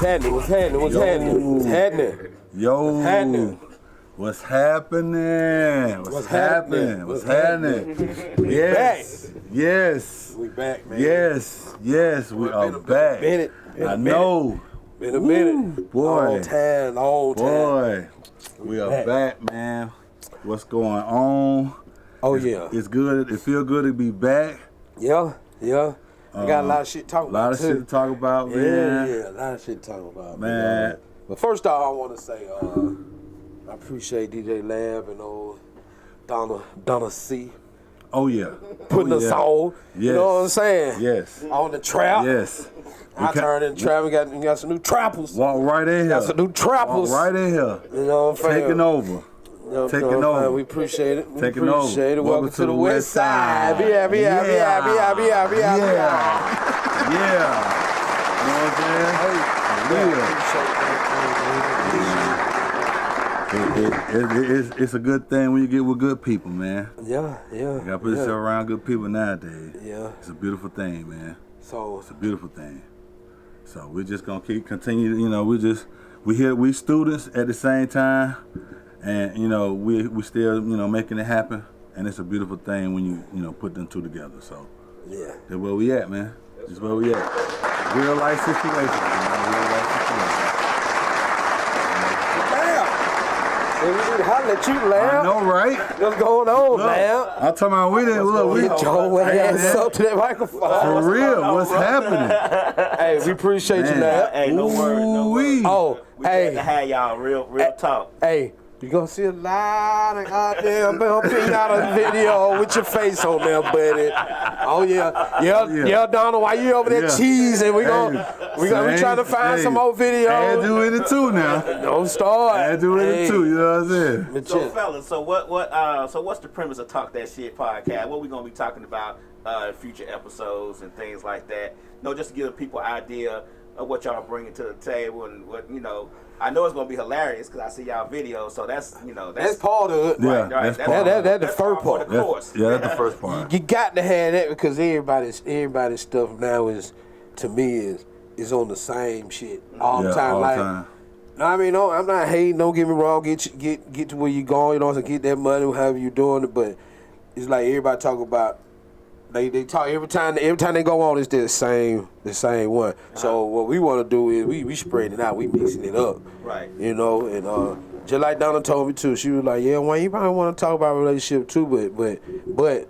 happening? What's happening? What's happening? What's happening? Yo. What's happening? What's happening? What's happening? What's happening? Yes. Yes. We back, man. Yes. Yes. We are back. I know. Been a minute. Boy. Long time. Boy. We are back, man. What's going on? Oh, yeah. It's good. It feel good to be back. Yeah. I got a lot of shit to talk about. A lot of shit to talk about, man. Yeah, a lot of shit to talk about, man. But first off, I want to say I appreciate DJ Lab and old Donna C. Oh, yeah. Putting us on. Yes. You know what I'm saying? Yes. On the trap. Yes. I turned in trap. We got some new trappers. Walk right in here. Got some new trappers. Walk right in here. You know what I'm saying? Taking over. Taking over. We appreciate it. Taking over. Welcome to the West Side. Yeah. Yeah. You know what I'm saying? It's a good thing when you get with good people, man. Yeah. You gotta put yourself around good people nowadays. Yeah. It's a beautiful thing, man. So it's a beautiful thing. So we're just gonna continue. You know, we students at the same time. And, you know, we still, you know, making it happen. And it's a beautiful thing when you put them two together. So, yeah. That's where we at, man. That's where we at. Real life situation, man. Real life situation. We need to holler at you, Lamb. I know, right? What's going on, Lamb? I'm talking about we didn't look. We get your ass up to that microphone. For real, what's happening? Hey, we appreciate you, Lamb. Hey, no worries. Oh, we glad to have y'all real talk. Hey. You're going to see a lot of goddamn bumping out of video with your face on there, buddy. Oh, yeah, Donald, why you over there cheesing? We trying to find some more videos. And do it too now. Don't start. And do it too, you know what I'm saying? So, fellas, what's the premise of Talk That Shit Podcast? What we going to be talking about in future episodes and things like that? Just to give people an idea of what y'all bringing to the table and what, I know it's gonna be hilarious because I see y'all videos, so that's part of it. Yeah, right. That's the first part. Of course. That's the first part. You got to have that because everybody's stuff now is on the same shit all the time. All the time. No, I mean, I'm not hating. Don't get me wrong. Get to where you going. So get that money, however you doing it. But it's like everybody talk about. They talk every time they go on, it's the same one. Uh-huh. So what we want to do is we spreading it out, we mixing it up, right? And just like Donna told me too, she was like, "Yeah, Wayne, you probably want to talk about relationship too, but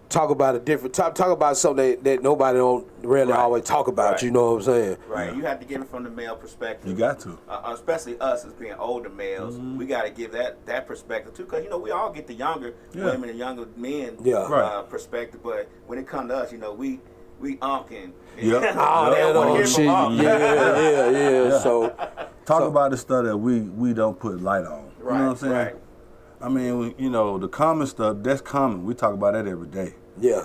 talk about a different talk about something that nobody don't really always talk about." Right. You know what I'm saying? Right. You have to give it from the male perspective. You got to, especially us as being older males. Mm-hmm. We got to give that perspective too, because we all get the younger women and younger men perspective. But when it comes to us, we unking. Yep. Shit. Yeah. So talk about the stuff that we don't put light on. Right. You know what I'm saying? Right. I mean, the common stuff, that's common. We talk about that every day. Yeah.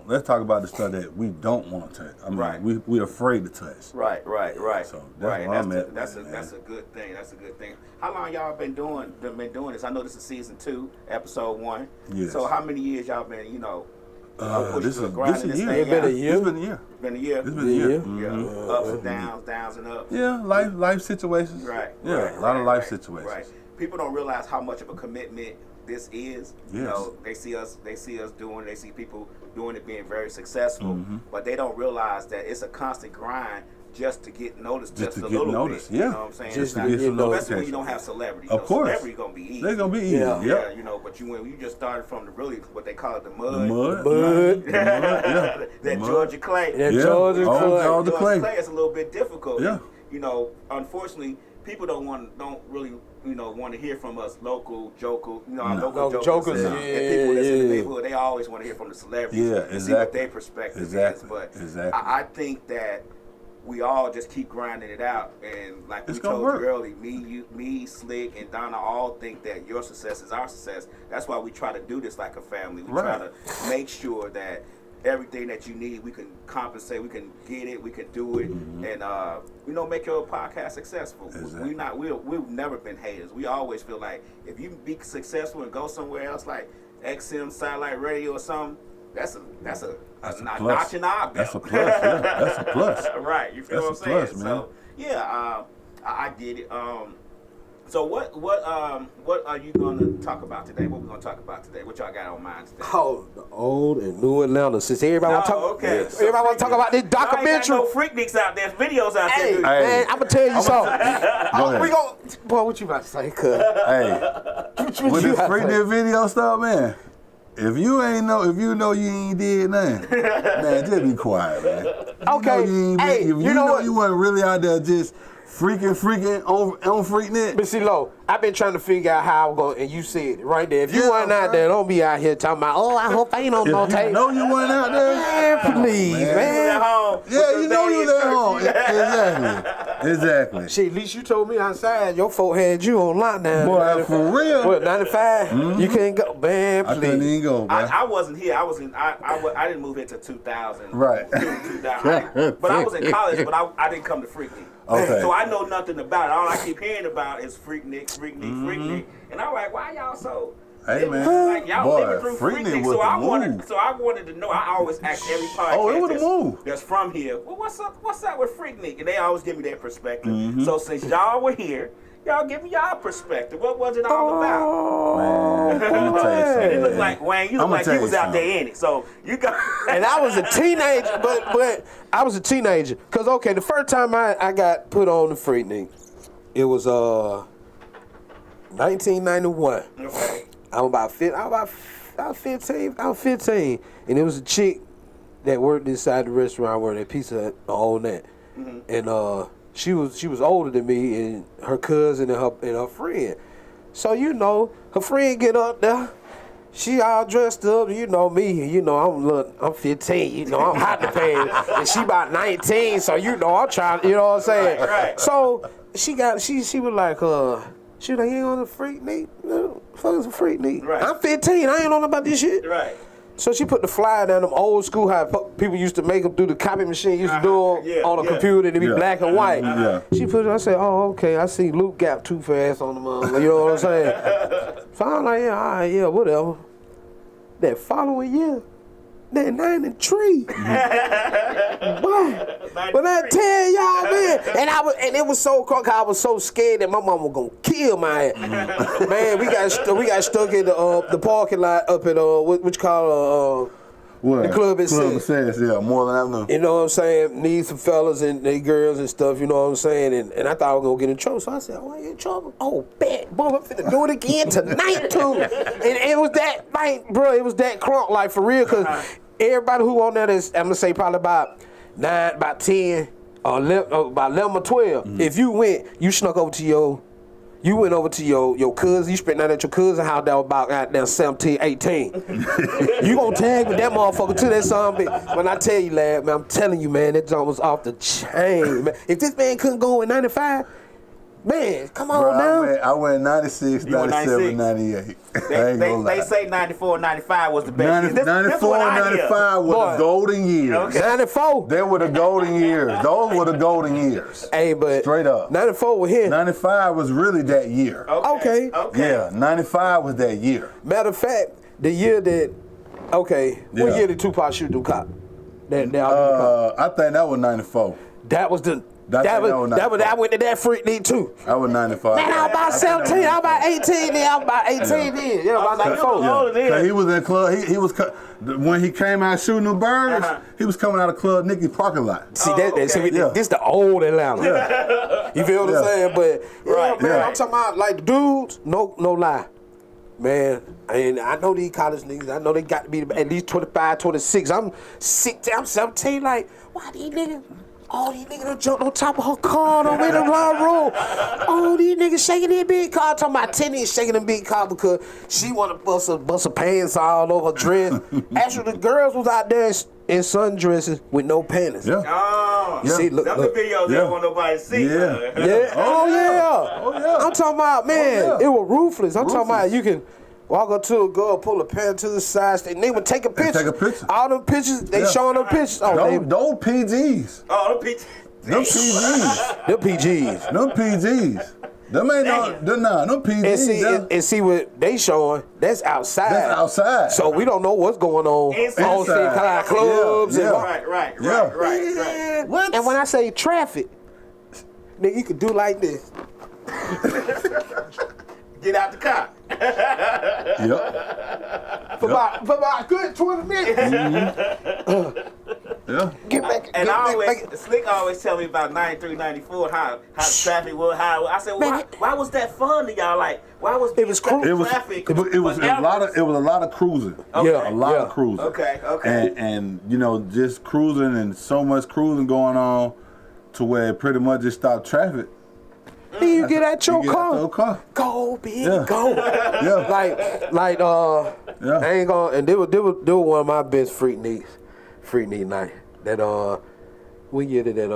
Let's talk about the stuff that we don't want to touch. I mean, we're afraid to touch. Right. So that's that's a good thing. That's a good thing. How long y'all been doing this? I know this is season 2, episode 1. Yes. So how many years y'all been, this is a year. It's been a year. It's been a year. It's been a year. It's been a year. Yeah. Ups and downs and ups. Yeah, life situations. Right. Yeah, a lot of life situations. Right. People don't realize how much of a commitment this is. Yes. They see us doing it, they see people doing it being very successful, but they don't realize that it's a constant grind just to get noticed just a little bit. Yeah. You know what I'm saying? Just to get some notice. Especially when you don't have celebrities. Of course. Celebrity gonna be easy. They're gonna be easy. Yeah. But when you just started from what they call it, the mud. That Georgia clay. Georgia clay is a little bit difficult. Yeah. Unfortunately, people don't really want to hear from us local jokers. Jokers. And people that's in the neighborhood, they always want to hear from the celebrities. Yeah, and see what their perspective is. But I think that we all just keep grinding it out, and like we told you earlier, me, Slick, and Donna all think that your success is our success. That's why we try to do this like a family. We try to make sure that everything that you need, we can compensate, we can get it, we can do it, and make your podcast successful. Exactly. We've never been haters. We always feel like if you be successful and go somewhere else like XM Satellite Radio or something, that's a plus. notch in our belt. That's a plus. Yeah, that's a plus. Right. You feel that's what I'm saying? Plus, so yeah, I get it. So what are you gonna talk about today? What we gonna talk about today? What y'all got on mind today? Oh, the old and new Atlanta. Since everybody want to talk, okay. So everybody want to talk about this documentary. No Freakniks out there, videos out there. Hey, man, I'm gonna tell you something. Go ahead. We gon' boy, what you about to say? Cuz Hey, with this Freaknik video stuff, man. If you know you ain't did nothing, man, just be quiet, man. Okay. If you know what? You wasn't really out there just freaking on Freaknik. But see, Lo, I've been trying to figure out how I'm going, and you said it right there. If you weren't out there, don't be out here talking about, oh, I hope I ain't on no tape. No, you weren't out there. Man, please, man. Yeah, you know you was at home. Exactly. Shit, at least you told me outside your folk had you on lockdown. Boy, for real. What, 95? Mm-hmm. You couldn't go, man, please. I couldn't even go, man. I wasn't here. I didn't move here till 2000. Right. 2000. But I was in college, but I didn't come to Freaknik. Okay. So I know nothing about it. All I keep hearing about is Freaknik. And I'm like, why y'all so... Hey, man. Like, y'all living through Freaknik. So I wanted to know. I always ask every podcast that's from here, well, what's up with Freaknik? And they always give me their perspective. Mm-hmm. So since y'all were here, y'all give me y'all perspective. What was it all about? Man, let me tell you something. It looked like, Wayne, you look like you was out there in it. So you got... And I was a teenager, but I was a teenager. Because, okay, the first time I got put on the Freaknik, it was 1991. Okay. I was 15, and it was a chick that worked inside the restaurant where that Pizza Hut, all that. Mm-hmm. And she was older than me, and her cousin and her friend. So her friend get up there, she all dressed up. You know me, I'm 15. I'm hot in the pants, and she about 19. So I'm trying. You know what I'm saying? Right. So she was like, she was like, you ain't on the Freaknik? No, fuck is a Freaknik? Right. I'm 15, I ain't on about this shit. Right. So she put the flyer down, them old school, how people used to make them through the copy machine, used to do them on a computer, and it'd be black and white. She put it, I said, oh, okay, I see Luke Gap too fast on the mother, you know what I'm saying? So I'm like, yeah, all right, yeah, whatever. That following year, that 93. Boy, but I tell y'all, man, and it was so crunk. I was so scared that my mom was gonna kill my ass. Man, we got stuck in the parking lot up at what you call the club itself. Yeah, Moreland Avenue. You know what I'm saying? Need some fellas and they girls and stuff. You know what I'm saying? And I thought I was gonna get in trouble, so I said, "Oh, I get in trouble? Oh, bet, boy, I'm finna do it again tonight too." And it was that, like, bro, it was that crunk, like for real, cause everybody who on that is, I'm gonna say probably about 9, about 10, or 11, about 11 or 12. Mm-hmm. If you went, you snuck over to your cousin, you spent that at your cousin's house that was about goddamn 17, 18. You gonna tag with that motherfucker to that song, when I tell you, lad, man, I'm telling you, man, that joint was off the chain, man. If this man couldn't go in 95, man, come on now. I went 96, 97, 98. They say 94, 95 was the best. 94, 95 were the golden years. Okay. 94. They were the golden years. Those were the golden years. Hey, but straight up. 94 was here. 95 was really that year. Okay. Yeah, 95 was that year. Matter of fact, the year that, what year did Tupac shoot the cop? I think that was 94. That was the... I went to that Freaknik too. I was 95. Man, I was about 17. I was about 18 then. I was about 18 then. Yeah, about 94. Yeah. He was in club. He was when he came out shooting the birds. He was coming out of Club Nicky parking lot. See this the old Atlanta. Yeah. You feel what I'm saying? But man, I'm talking about like the dudes. No lie. Man, and I know these college niggas, I know they got to be at least 25, 26. I'm 17, like, why these niggas? All these niggas done jumped on top of her car, done went in the wrong room. All these niggas shaking their big car. Talking about 10 niggas shaking them big car because she want to bust her pants all over her dress. Actually, the girls was out there in sundresses with no panties. Yeah. Oh, you see, look. The videos they don't want nobody to see. Yeah. Oh, yeah. I'm talking about, man, it was ruthless. I'm talking about you can walk up to a girl, pull a pant to the side, and they would take a picture. All them pictures, they showing them pictures. Oh, those PGs. Oh, them PGs. Them PGs. Them PGs. Them PGs. Them ain't no PG. And see what they showing, that's outside. That's outside. So we don't know what's going on. On kind of clubs. Yeah. Right. What? And when I say traffic, nigga, you could do like this. Get out the car. For about a good 20 minutes. Yeah. Get back. Slick always tell me about 93, 94, how the traffic was. I said, why was that fun to y'all? Like, why was traffic? It was a lot of cruising. Okay. Yeah, a lot of cruising. Okay. And just cruising and so much cruising going on to where it pretty much just stopped traffic. Then you get out your car. Go, big, go. Yeah. I ain't gonna. And they were one of my best Freaknik night. That what year did that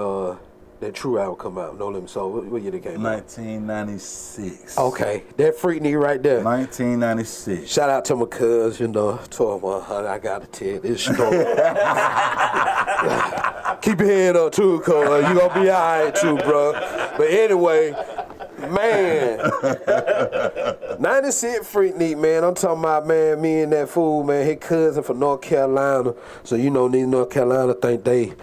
True album come out? No Limit Soul. What year it came out? 1996. Okay, that Freaknik right there. 1996. Shout out to my cuz, 12-100. I gotta tell this story. Keep your head up too, cuz you gonna be alright too, bro. But anyway, man, 96 Freaknik, man. I'm talking about, man, me and that fool, man, his cousin from North Carolina. So these North Carolina think they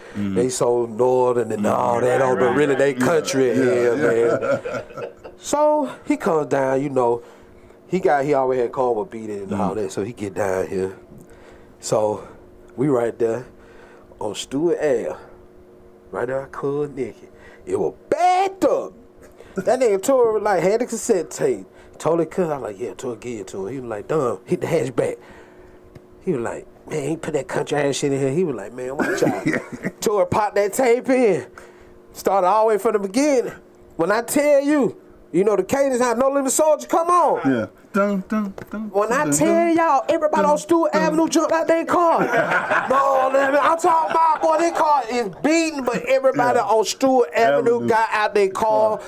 so northern and all that, but really they country here, man. So he comes down, he always had called with beat it and all that, so he get down here. So we right there on Stewart Ave, right there, Cuz Nicky. It was backed up. That nigga Tor had the cassette tape. Told it cuz, I was like, yeah, Tor, give it to him. He was like, dumb, hit the hatchback. He was like, man, he put that country ass shit in here. He was like, man, watch out. Tor popped that tape in. Started all the way from the beginning. When I tell you, the cadence how No Limit Soldier come on. Yeah. Dun, dun, dun, when I tell y'all, everybody on Stewart Avenue jumped out their car. No Limit, I'm talking about, boy, their car is beating, but everybody on Stewart Avenue got out their car.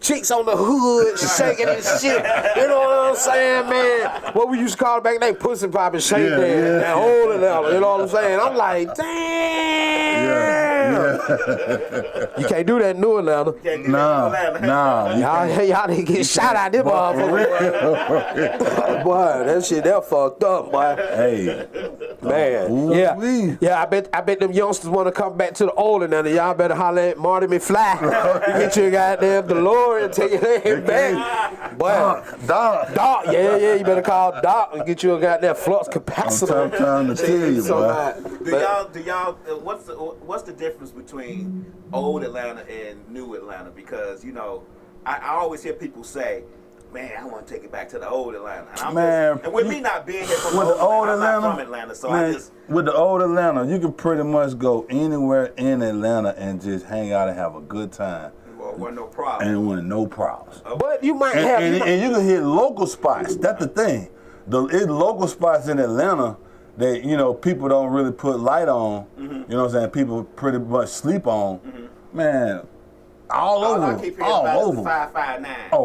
Chicks on the hood shaking and shit. You know what I'm saying, man? What we used to call it back then, pussy popping, shake that holding out. You know what I'm saying? I'm like, damn. You can't do that in New Atlanta. Nah. Y'all didn't get shot out this motherfucker. Boy, that shit that fucked up, boy. Hey. Man. Yeah, I bet them youngsters want to come back to the old Atlanta. Y'all better holler at Marty McFly. Get your goddamn DeLorean and take your head back. Boy. Doc. Yeah, you better call Doc and get you a goddamn flux capacitor. I'm trying to tell you, boy. Do y'all what's the difference between old Atlanta and new Atlanta? Because I always hear people say, man, I want to take it back to the old Atlanta. And with me not being here from the old Atlanta, I'm not from Atlanta, so man, with the old Atlanta, you can pretty much go anywhere in Atlanta and just hang out and have a good time. Wasn't no problem. And it wasn't no problems. But you might have... And you can hit local spots. That's the thing. It's local spots in Atlanta that, people don't really put light on. You know what I'm saying? People pretty much sleep on. Man, all over. I keep hearing about 559. Oh!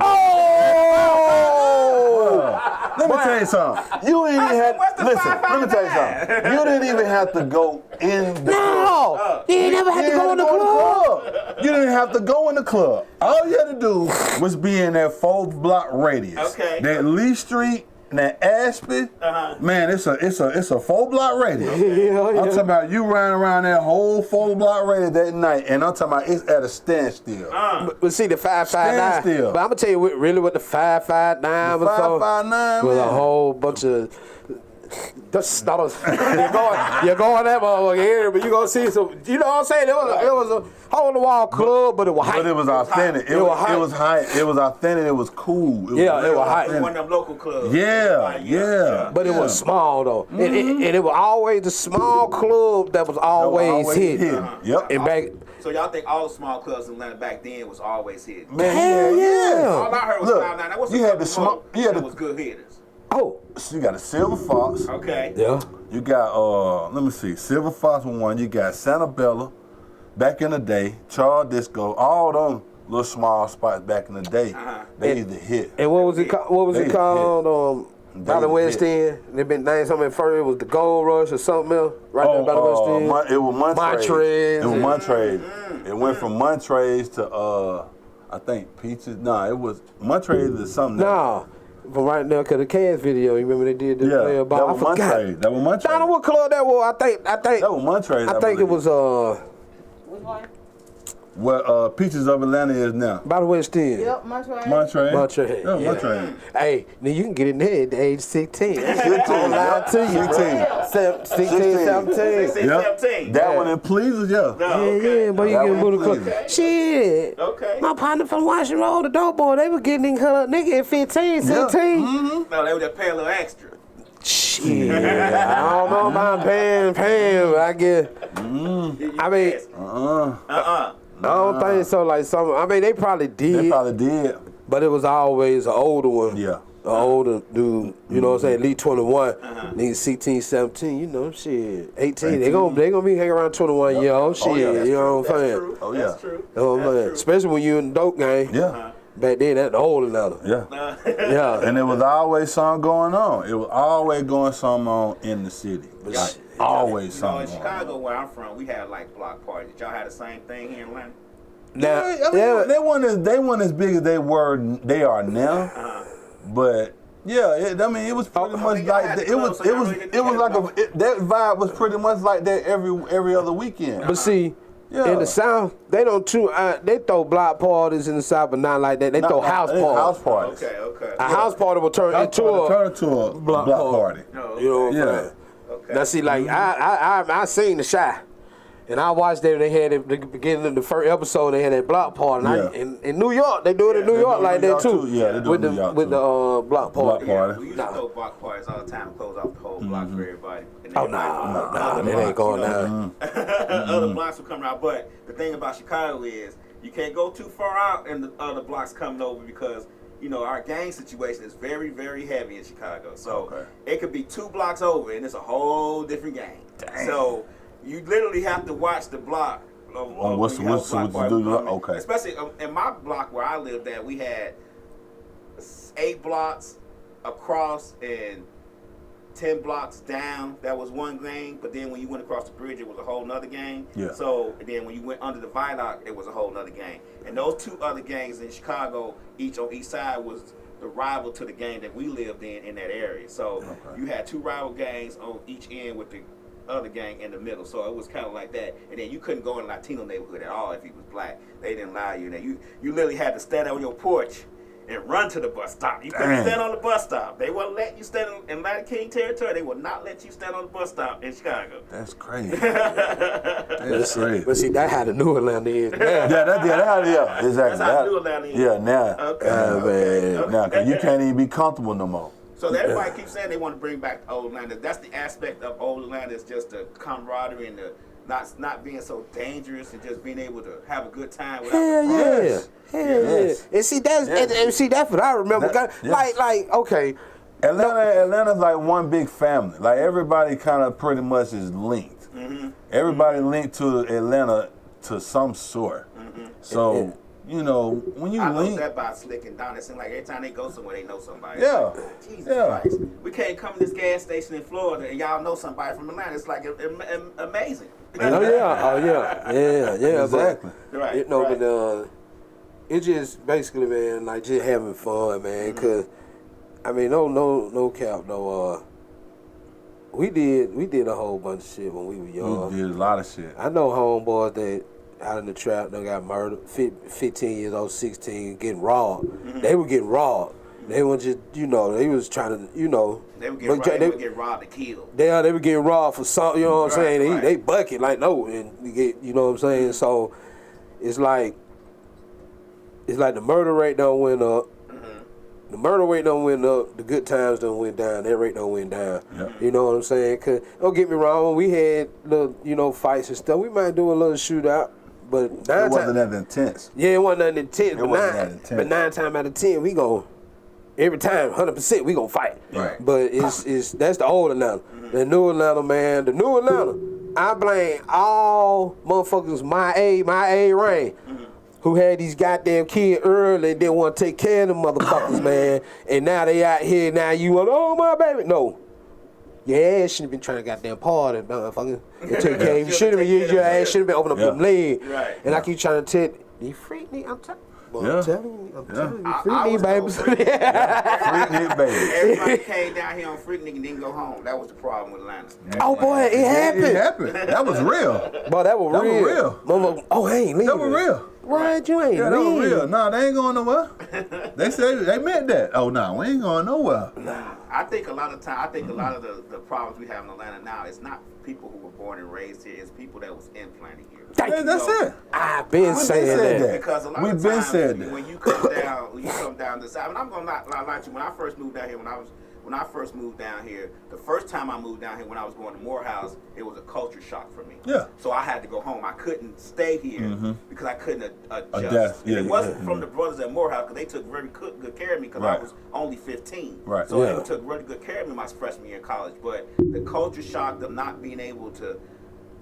Let me tell you something. You ain't even had... Listen, let me tell you something. You didn't even have to go in the club. You ain't never had to go in the club. You didn't have to go in the club. All you had to do was be in that 4-block radius. Okay. That Lee Street, that Ashby, man, it's a 4-block radius. I'm talking about you riding around that whole 4-block radius that night, and I'm talking about it's at a standstill. But see the 559. But I'm gonna tell you what the 559 was. 559 with a whole bunch of. You're going that motherfucker here, but you gonna see some. You know what I'm saying? It was a hole in the wall club, but it was hype. But it was authentic. It was hype. It was authentic. It was cool. It was hype. One of them local clubs. Yeah. But it was small though, and it was always the small club that was always hit. Yep. And back. So y'all think all the small clubs in Atlanta back then was always hit? Man, yeah. All I heard was 599. What's was good hitters? Oh. So you got a Silver Fox. Okay. Yeah. You got let me see, Silver Fox one. You got Santabella, back in the day, Charles Disco, all them little small spots back in the day. They either hit. And what was it called? By the West End. They been named something first. It was the Gold Rush or something else. Right there by the West End. It was Montrez. Montrez. It was Montrez. It went from Montrez to I think Peaches. Nah, it was Montrez or something. Nah. But right now, cause the Cavs video, you remember they did the player ball? That was Montrez. That was Montrez. Donna, what club that was? I think that was Montrez. I think it was Which one? Where Peaches of Atlanta is now. By the West End. Yep, Montrez. Montrez. Yeah. Montrez. Hey, now you can get in there at the age 16. Don't lie to you. 16, 17. Yep. 17. That one in Pleasers, yeah. Yeah, but you get moved to club. Shit. Okay. My partner from Washington Road, the dope boy, they were getting in color nigga at 15, 16. No, they were just paying a little extra. Shit. I don't know about paying, but I get. I mean, I don't think so. Like they probably did. But it was always an older one. Yeah. An older dude. You know what I'm saying? At least 21. Niggas 16, 17. You know, shit. 18. They gonna be hanging around 21 year old. Shit. You know what I'm saying? Oh yeah. That's true. You know what I'm saying? Especially when you in the dope game. Yeah. Back then, that's the older level. Yeah. Yeah. And there was always something going on. It was always going something on in the city. Like, always something. In Chicago, where I'm from, we had like block parties. Did y'all have the same thing here in Atlanta? Now, they weren't as big as they are now. But yeah, it was pretty much like that. It was like that vibe was pretty much like that every other weekend. But see. Yeah. In the South, they don't they throw block parties in the South, but not like that. They throw house parties. House parties. Okay. A house party will turn into a block party. No, you know what I'm saying? Okay. Now see, like I seen The Shy, and I watched that. They had at the beginning of the first episode. They had that block party. And in New York, they do it in New York like that too. Yeah, they do it in New York with the block party. We used to throw block parties all the time, close off the whole block for everybody. Oh nah, that ain't going down. Other blocks will come out, but the thing about Chicago is you can't go too far out and the other blocks coming over because our gang situation is very, very heavy in Chicago. So it could be 2 blocks over and it's a whole different gang. Dang. So you literally have to watch the block. What's the do? Okay. Especially in my block where I lived at, we had 8 blocks across and 10 blocks down, that was one gang, but then when you went across the bridge, it was a whole nother gang. Yeah. So then when you went under the viaduct, it was a whole nother gang. And those 2 other gangs in Chicago, each on each side, was the rival to the gang that we lived in that area. So you had 2 rival gangs on each end with the other gang in the middle. So it was kind of like that. And then you couldn't go in a Latino neighborhood at all if you was black. They didn't allow you. And you literally had to stand on your porch and run to the bus stop. You couldn't stand on the bus stop. They wouldn't let you stand in Latin King territory. They would not let you stand on the bus stop in Chicago. That's crazy. That's crazy. But see, that how the New Atlanta is. Yeah, exactly. That's how New Atlanta is. Yeah, now. Okay. Now, cause you can't even be comfortable no more. So everybody keeps saying they want to bring back old Atlanta. That's the aspect of old Atlanta is just the camaraderie and the not being so dangerous and just being able to have a good time without the Hell yeah. And see that's what I remember. Like okay. Atlanta's like one big family. Like everybody kind of pretty much is linked. Everybody linked to Atlanta to some sort. So when you I link, know that by Slick and Don. It seems like every time they go somewhere, they know somebody. Yeah. Jesus Christ. We can't come to this gas station in Florida and y'all know somebody from Atlanta. It's like amazing. Yeah. Exactly. Right. But it's just basically, man, like just having fun, man. Cause I mean, no cap, though. We did a whole bunch of shit when we were young. We did a lot of shit. I know homeboys that out in the trap, they got murdered, 15 years old, 16, getting robbed. They were getting robbed. They were just, they was trying to, They would get robbed and killed. They were getting robbed for something, you know what I'm saying? Right. They bucket, like, no, and you get, you know what I'm saying? So, it's like the murder rate done went up. The murder rate done went up. The good times done went down. That rate done went down. Yep. You know what I'm saying? Cause don't get me wrong, when we had little, fights and stuff, we might do a little shootout. But it wasn't that intense. Yeah, it wasn't that intense. But 9 times out of 10, we go every time, 100%, we gonna fight. Right. But it's that's the old Atlanta. The new Atlanta, man. The new Atlanta. I blame all motherfuckers my age reign. Who had these goddamn kids early and didn't want to take care of them motherfuckers, man. And now they out here, now you want, oh, my baby. No. Your ass shouldn't have been trying to goddamn party, motherfucker. And take care of you. Your ass should have been opening up them legs. Right. And I keep trying to tell you, Freaknik, I'm telling Well, Yeah. I'm telling you, Freaknik babies. Freaknik baby. Everybody came down here on Freaknik and didn't go home. That was the problem with Atlanta. Oh boy, it happened. It happened. That was real. Boy, that was real. Mama, oh, I ain't leaving. That was real. What? You ain't Yeah, that leaving. was real. Nah, they ain't going nowhere. They said they meant that. Oh, nah, we ain't going nowhere. I think a lot of the problems we have in Atlanta now is not people who were born and raised here. It's people that was implanted here. That's it. I've been saying that. Because a lot of times when you come down the south, and I'm gonna not lie to you. When I first moved down here, the first time I moved down here when I was going to Morehouse, it was a culture shock for me. Yeah. So I had to go home. I couldn't stay here because I couldn't adjust. Yeah, it wasn't from the brothers at Morehouse because they took very good care of me because I was only 15. Right. So they took really good care of me my freshman year in college. But the culture shock of not being able to,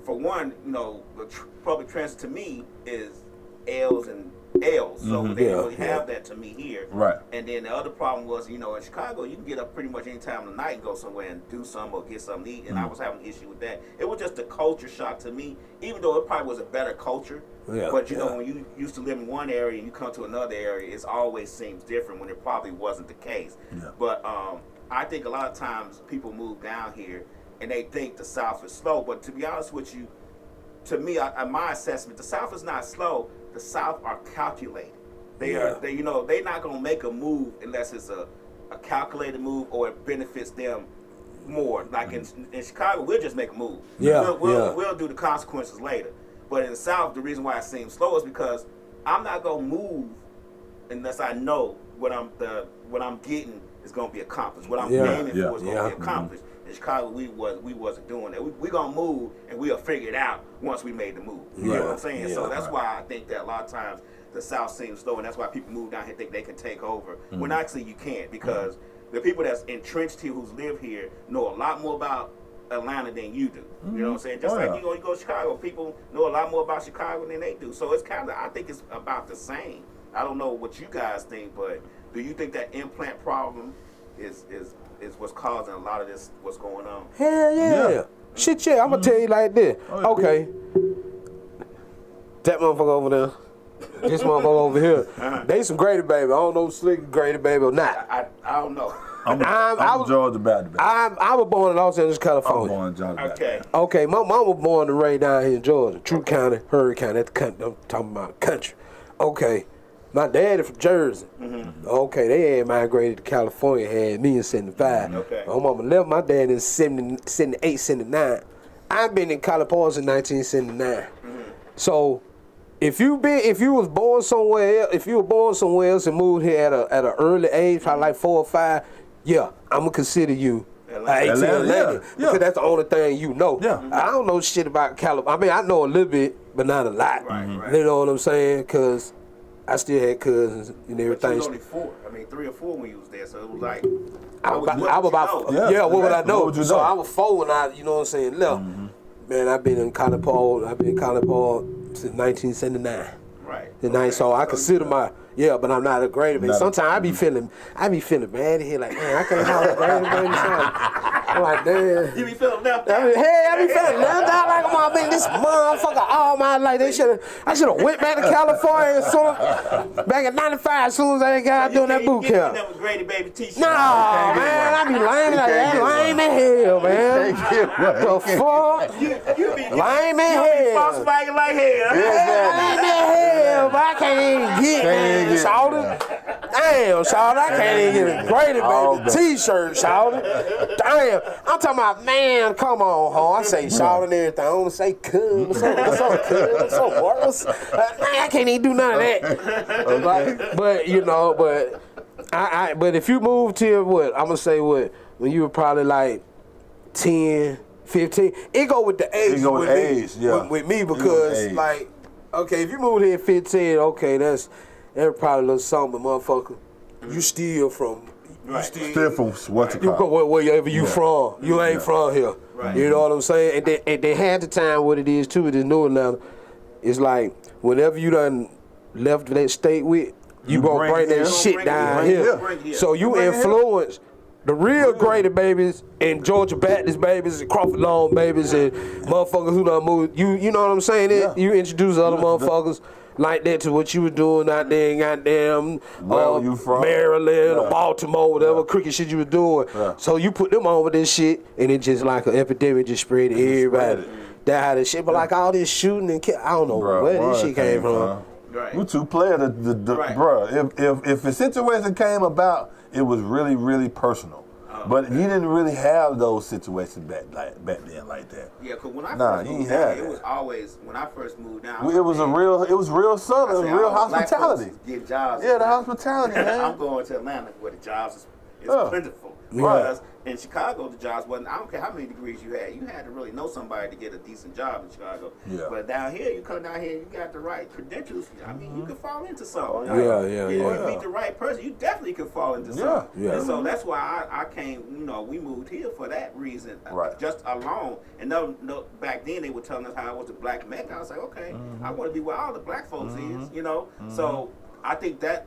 for one, the public transit to me is L's and L's. So they didn't really have that to me here. Right. And then the other problem was, in Chicago, you can get up pretty much any time of the night and go somewhere and do something or get something to eat. And I was having an issue with that. It was just a culture shock to me, even though it probably was a better culture. Yeah. But, when you used to live in one area and you come to another area, it always seems different when it probably wasn't the case. Yeah. But I think a lot of times people move down here and they think the South is slow. But to be honest with you, to me, my assessment, the South is not slow. The South are calculated. They're not gonna make a move unless it's a calculated move or it benefits them more. Like in Chicago, we'll just make a move. We'll do the consequences later. But in the South, the reason why it seems slow is because I'm not gonna move unless I know what I'm getting is gonna be accomplished. What I'm aiming for is gonna be accomplished. In Chicago, we wasn't doing that. We gonna move and we'll figure it out once we made the move. You know what I'm saying? So that's why I think that a lot of times the South seems slow, and that's why people move down here think they can take over. When actually you can't, because the people that's entrenched here, who's live here, know a lot more about Atlanta than you do. You know what I'm saying? Just you go to Chicago, people know a lot more about Chicago than they do. So it's I think it's about the same. I don't know what you guys think, but do you think that implant problem is what's causing a lot of this, what's going on? Hell yeah. Shit, yeah. I'm going to tell you like this. Okay. That motherfucker over there. This motherfucker over here. They some Grady baby. I don't know if Slick Grady baby or not. I don't know. I'm Georgia Baptist. I was born in Los Angeles, California. I was born in Georgia Baptist. Okay, my mom was born and raised down here in Georgia. Troup County, Hurricane County. That's the country. I'm talking about country. Okay. My daddy from Jersey. Okay, they had migrated to California, had me in 75. Okay. My mama left my dad in 78, 79. I've been in California since 1979. So if you was born somewhere else, and moved here at an early age, probably like 4 or 5, I'm gonna consider you Atlanta. Because that's the only thing you know. Yeah. I don't know shit about California. I mean, I know a little bit, but not a lot. Right. You know what I'm saying? Because I still had cousins and everything. But you was only 4. I mean, 3 or 4 when you was there, so it was like. I was about. What would I know? So I was 4 when I, you know what I'm saying, left. Man, I've been in College Park since 1979. Right. So I consider but I'm not a Grady baby. Sometimes I be feeling bad here, like, man, I can't have a Grady baby son. I'm like, damn. You be feeling left out? I be feeling left out like I'm been this motherfucker all my life. I should have went back to California back in 95 as soon as I got out doing that boot camp. You never Grady baby t-shirt. No, man, I be lame like that. Lame in hell, man. The fuck? You be lame in hell. Volkswagen like hell. Lame in hell, but I can't even get it. Shawty. Damn, Shawty, I can't even get a Grady baby t-shirt, Shawty. Damn. I'm talking about, man, come on, ho. I say Shawty and everything. I don't want to say cuz. What's up, cuz? What's up, Morris? Man, I can't even do none of that. But if you moved here, I'm going to say when you were probably like 10, 15, it go with the age. With me because, like, okay, if you moved here at 15, okay, that's probably a little something, motherfucker. You still from... Still from what you call. Wherever you from. You ain't from here. Right. You know what I'm saying? And they had the time what it is, too, with this new Atlanta. It's like, whenever you done left that state with, you gonna bring that shit down here. So you influence the real Grady babies and Georgia Baptist babies and Crawford Long babies and motherfuckers who done moved. You know what I'm saying? You introduce other motherfuckers. like that to what you were doing out there in goddamn Where you from? Maryland or Baltimore, whatever cricket shit you were doing. Yeah. So you put them on with this shit, and it just like an epidemic just spread to everybody. That how this shit, but like all this shooting and I don't know where this shit came from. Right. We two players, Right. bro. If a situation came about, it was really, really personal. But you didn't really have those situations back then like that. Yeah, because when I first moved down, it was always when I first moved down. It was real southern, real hospitality. Get jobs. Yeah, the hospitality, man. I'm going to Atlanta where the jobs is plentiful. Right. Because in Chicago, the jobs wasn't. I don't care how many degrees you had. You had to really know somebody to get a decent job in Chicago. Yeah. But down here, you come down here, you got the right credentials. I mean, you can fall into something. Yeah. You meet the right person, you definitely can fall into something. Yeah. And so that's why I came. We moved here for that reason. Right. Just alone. And no, back then they were telling us how I was a black Mecca. I was like, okay, I want to be where all the black folks is. So. I think that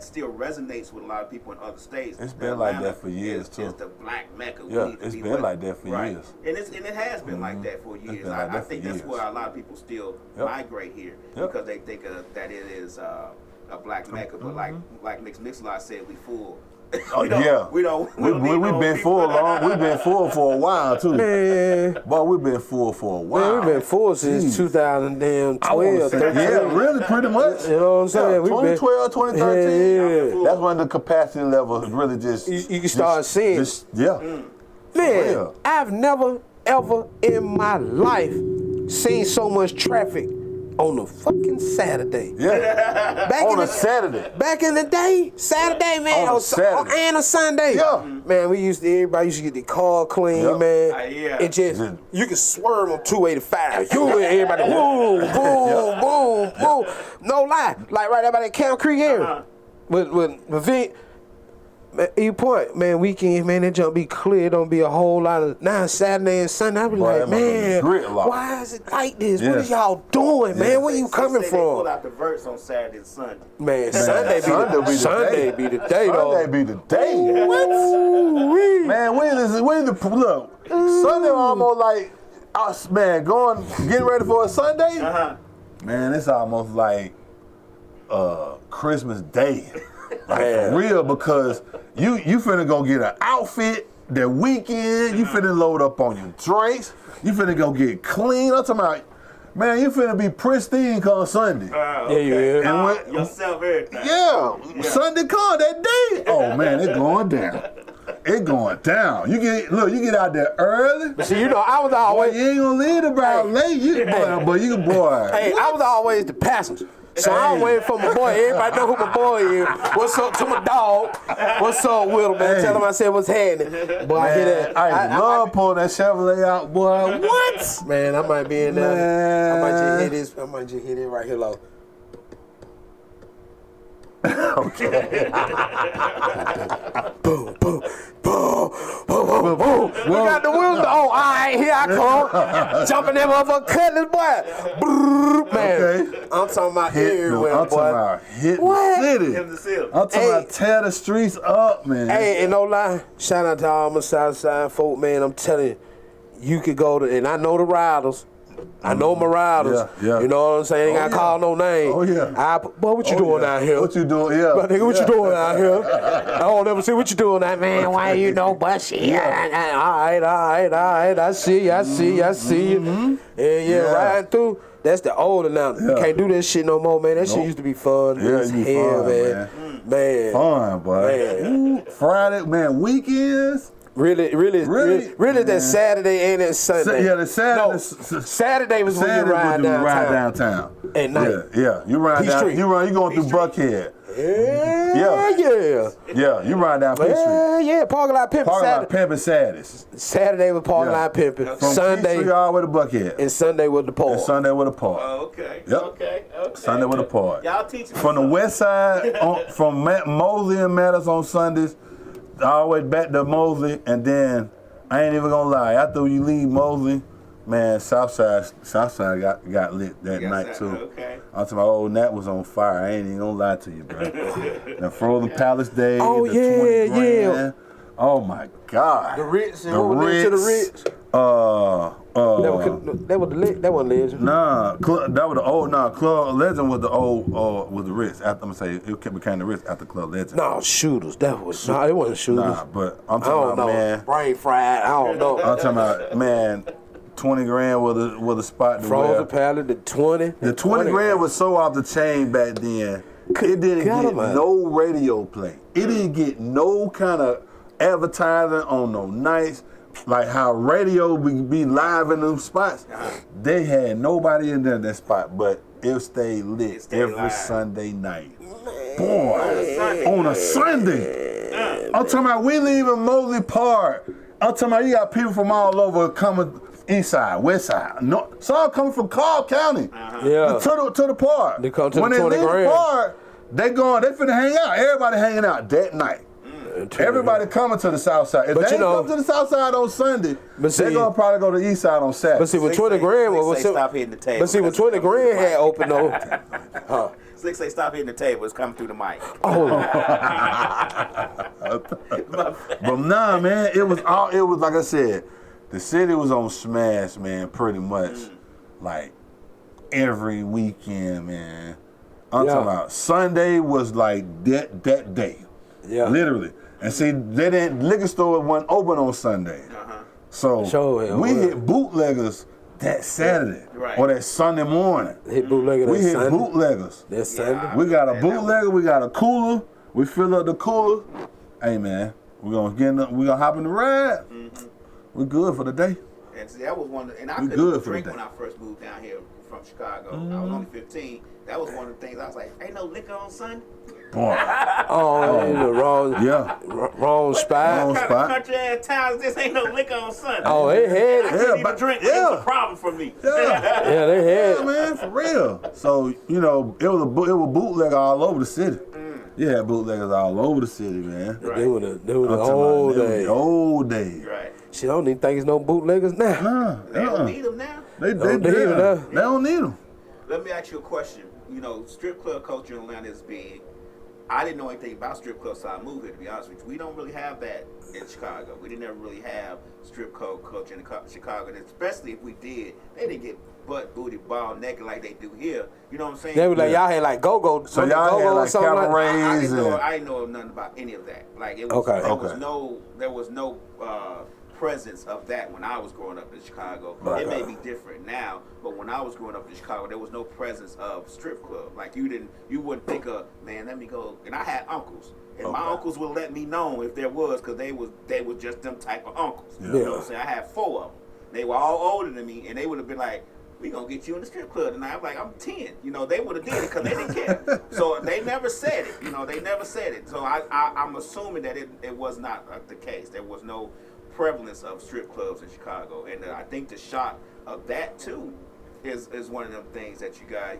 still resonates with a lot of people in other states. It's been like that for years too. It's the black Mecca. Yeah, it's been like that for years. And it has been like that for years. I think that's why a lot of people still migrate here because they think that it is a black Mecca. But like Mix-a-Lot said, we full. Oh yeah, we've been full long. We've been full for a while too. Man, boy, we've been full for a while. Man, we've been full since 2012. Yeah, really, pretty much. You know what I'm saying? 2012, 2013. That's when the capacity level is really just. You can start seeing. Man, I've never ever in my life seen so much traffic on a fucking Saturday. Yeah. On a Saturday. Back in the day, Saturday, man. On a Saturday. And a Sunday. Yeah. Man, everybody used to get their car clean, man. Yeah. It just, you can swerve on 285. You and everybody, boom, boom, boom, boom. No lie. Like right about that Camp Creek area. With Vic. Man, point, man, weekends, man, that jump be clear. Don't be a whole lot of Saturday and Sunday. I be like, man, why is it like this? What are y'all doing, man? Where you coming from? They pull out the verse on Saturday and Sunday. Man, Sunday be the day, though. Sunday be the day. What? Man, look, Sunday almost like us, man, getting ready for a Sunday. Man, it's almost like Christmas Day. Like for real, because you finna go get an outfit that weekend, you finna load up on your drinks, you finna go get clean. I'm talking about, man, you finna be pristine come Sunday. Okay. Yeah. And yourself everything. Yeah, Sunday come that day. Oh man, it's going down. It's going down. You get out there early. But see, I was always. Boy, you ain't gonna leave about late. Hey, I was always the passenger. So I'm waiting for my boy. Everybody know who my boy is. What's up to my dog? What's up with him, man? Tell him I said what's happening. Boy, I hear that. I love pulling that Chevrolet out, boy. What? Man, I might be in there. I might just hit it right here low. Okay. Boom, boom, boom, boom, boom. We got the wheels. Oh, all right, here I come. Jumping that motherfucker, cutlass, boy. Brrr, man. Okay. I'm talking about everywhere, boy. I'm talking about hitting the city. I'm talking about tear the streets up, man. Hey, and no lie, shout out to all my Southside folk, man. I'm telling you, you could go to, and I know the riders. I know my riders. Yeah. You know what I'm saying? Ain't got to call no name. Oh, yeah. Boy, what you doing out here? What you doing? Yeah. But nigga, what you doing out here? I don't ever see what you doing out, man. Why you no bushy? Yeah. All right. I see you. Mm-hmm. And riding through. That's the older now. You can't do that shit no more, man. That shit used to be fun. Yeah, it be fun, man. Fun, boy. Man. Friday, man, weekends. Really, that Saturday and that Sunday. Yeah, the Saturday. No, Saturday was when you ride downtown. At night. Yeah. You ride down. Street. You going through Buckhead. Yeah. You ride down P Street. Yeah, parking lot pimping. Parking lot pimping Saturdays. Saturday was parking lot pimping. From Sunday P Street all the way to Buckhead. And Sunday was the park. Oh, okay. Yep. Okay. Sunday with the park. Y'all teach me from the west side, from Mosley and Meadows on Sundays, all the way back to Mosley, and then I ain't even gonna lie. After you leave Mosley, man, Southside got lit that night too. Okay. I'm talking about, Nat was on fire. I ain't even gonna lie to you, bro. The Frozen Palace Day. Oh, the yeah, 20 grand. Oh my God. The Ritz and what was to the Ritz? That was Legend. Nah, that was the old. Nah, Club Legend was the old. Was the Ritz. After, I'm gonna say it became the Ritz after Club Legend. No, Shooters. That was it wasn't Shooters. Nah, but I'm talking about man. Brain fried. I don't know. I'm talking about man. 20 grand was the spot to Frozen Pallet, the 20. The 20 grand was so off the chain back then. It didn't get no radio play. It didn't get no kind of advertising on no nights. Like how radio be live in them spots. They had nobody in there in that spot, but it stayed lit every live. Sunday night. Boy, on a Sunday. I'm talking about we leaving Mosley Park. I'm talking about you got people from all over coming. East side, west side. No, some coming from Cobb County. Yeah. To the park. They come to when the 20 grand. When they leave the park, they finna hang out. Everybody hanging out that night. Everybody coming to the south side. If they come to the south side on Sunday, they're gonna probably go to the east side on Saturday. But see, with 20 grand, stop hitting the table. But see, with 20 grand had open though. Slick say stop hitting the table. It's coming through the mic. Oh. But nah, man, it was like I said. The city was on smash, man, pretty much like every weekend, man. I'm talking about Sunday was like that day. Yeah. Literally. And see, liquor store wasn't open on Sunday. So we hit bootleggers that Saturday or that Sunday morning. Hit bootleggers We hit bootleggers. That Sunday. We got a bootlegger, we got a cooler, we fill up the cooler. Hey man, we're gonna hop in the ride. We're good for the day. And see, that was one of the, and I couldn't drink when I first moved down here from Chicago. I was only 15. That was one of the things I was like, ain't no liquor on Sunday. Boy. The wrong spot. What kind of country ass towns this ain't no liquor on Sunday? Oh, they had it. I couldn't even drink. It was a problem for me. Yeah, they had it. Man, for real. So, it was bootlegger all over the city. Yeah, bootleggers all over the city, man. Right. They were the old days. Right. Shit, I don't even think it's no bootleggers now. Nah, they don't need them now. They don't need them. Let me ask you a question. Strip club culture in Atlanta is big. I didn't know anything about strip clubs, so I moved here, to be honest with you. We don't really have that in Chicago. We didn't ever really have strip club culture in Chicago, and especially if we did, they didn't get butt, booty, ball, naked like they do here. You know what I'm saying? They were like, y'all had like go-go. So y'all had like cabarets. I didn't know nothing about any of that. Like, it was, there was no presence of that when I was growing up in Chicago. It may be different now, but when I was growing up in Chicago, there was no presence of strip club. Like, you wouldn't think of, man, let me go. And I had uncles, and my uncles would let me know if there was, because they were just them type of uncles. You know what I'm saying? I had 4 of them. They were all older than me, and they would have been like, we gonna get you in the strip club tonight. I'm like, I'm 10. They would have did it because they didn't care. So they never said it. They never said it. So I'm assuming that it was not the case. There was no prevalence of strip clubs in Chicago, and I think the shot of that too is one of them things that you got.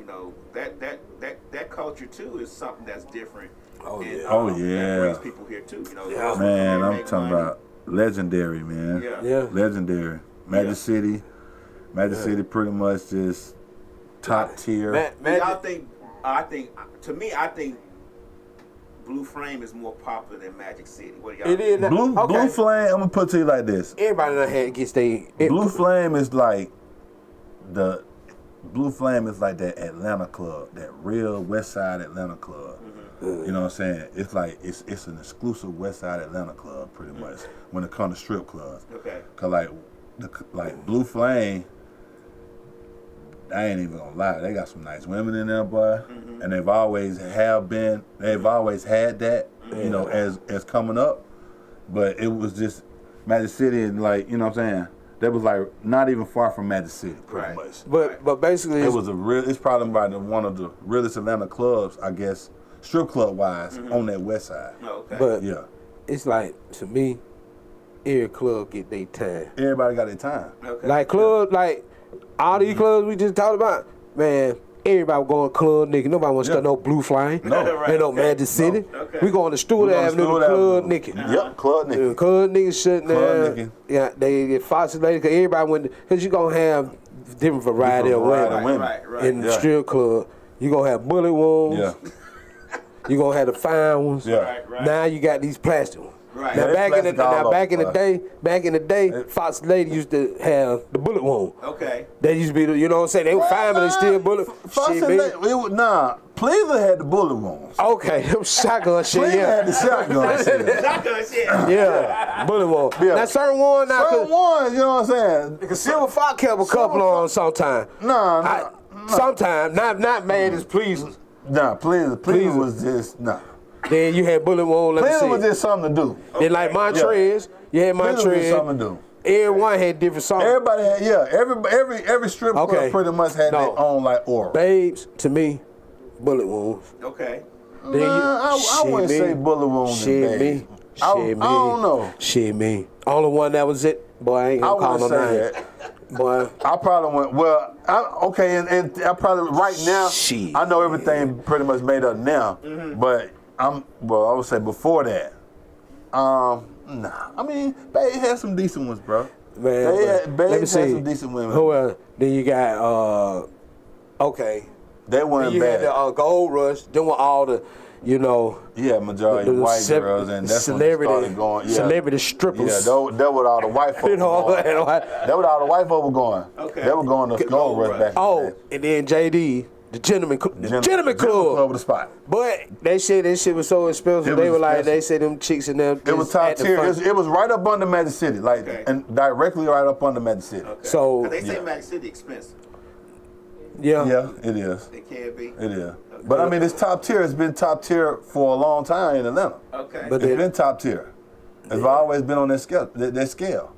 That culture too is something that's different. That brings people here too. Man, I'm talking about legendary, man. Yeah. Legendary. Magic City. Magic City pretty much just top tier. Y'all think? I think Blue Flame is more popular than Magic City. What do y'all think? Blue Flame, I'm gonna put it to you like this. Everybody done had gets Blue Flame is like that Atlanta club, that real West Side Atlanta club. You know what I'm saying? It's like it's an exclusive West Side Atlanta club, pretty much, when it comes to strip clubs. Okay. Cause like Blue Flame, I ain't even gonna lie, they got some nice women in there, boy, and they've always had that, as coming up, but it was just Magic City, and like, you know what I'm saying, that was like not even far from Magic City, pretty much. But basically, it's probably one of the realest Atlanta clubs, I guess, strip club wise, on that West Side. Okay. But it's like, to me, every club get their time. Everybody got their time. Okay. Like clubs, like all these clubs we just talked about, man. Everybody going club nigga. Nobody wants to start no Blue Flame. No. Ain't no Magic City. No. Okay. We going to Stewart Avenue to club nigga. Yep, club nigga. Club niggas shutting down. Nigga. Yeah, they get foxy ladies because everybody went, because you going to have different variety of women. Right. In the strip club. You going to have bullet wounds. Yeah. You going to have the fine ones. Yeah. Right. Now you got these plastic ones. Right. Now Yeah, back in the day, Fox Lady used to have the bullet wound. Okay. They used to be, you know what I'm saying? They were fine, but they still bullet. Fox and Lady, Pleaser had the bullet wounds. Okay, them shotgun shit. Pleaser Yeah. had the shotgun shit. Shotgun shit. Yeah, bullet wound. Yeah. Now certain ones, Certain ones, you know what I'm saying? Cause Silver Fox kept a couple on sometime. Nah. Sometimes, not mad as Pleasers. Nah, Pleaser was just, nah. Then you had bullet wound. Pleaser was just something to do. Then like Montrez, you had Pleaser was Montrez. something to do. Everyone had different songs. Everybody had, every strip club pretty much had their own like aura. Babes, to me, bullet wounds. Okay. I wouldn't say bullet wounds and babes. I don't know. Shit me. Only one that was it. Boy, I ain't gonna call no name. Boy. I probably went, and I probably right now, Shit. I know everything pretty much made up now, but I would say before that, nah. I mean, Babe had some decent ones, bro. Man, Babe let me had see. some decent women. Who else? Then you got, okay. They Then weren't you bad. had the Gold Rush. Then with all the, you know. Yeah, majority of white girls, and that's when it started going. Yeah. Celebrity strippers. Yeah, that was all the white folks. You know, going. That was all the white folks were going. Okay. They were going to Gold Rush back in the day. And then JD, the Gentleman Club. Gentleman Club with a spot. But that shit was so expensive. They were like, they said them chicks in them. It was top tier. It was right up under Magic City, and directly right up under Magic City. Okay. So they say Magic City expensive. Yeah, it is. It can be. It is. But I mean, it's top tier. It's been top tier for a long time in Atlanta. Okay. But It's been top tier. It's always been on that scale. That scale.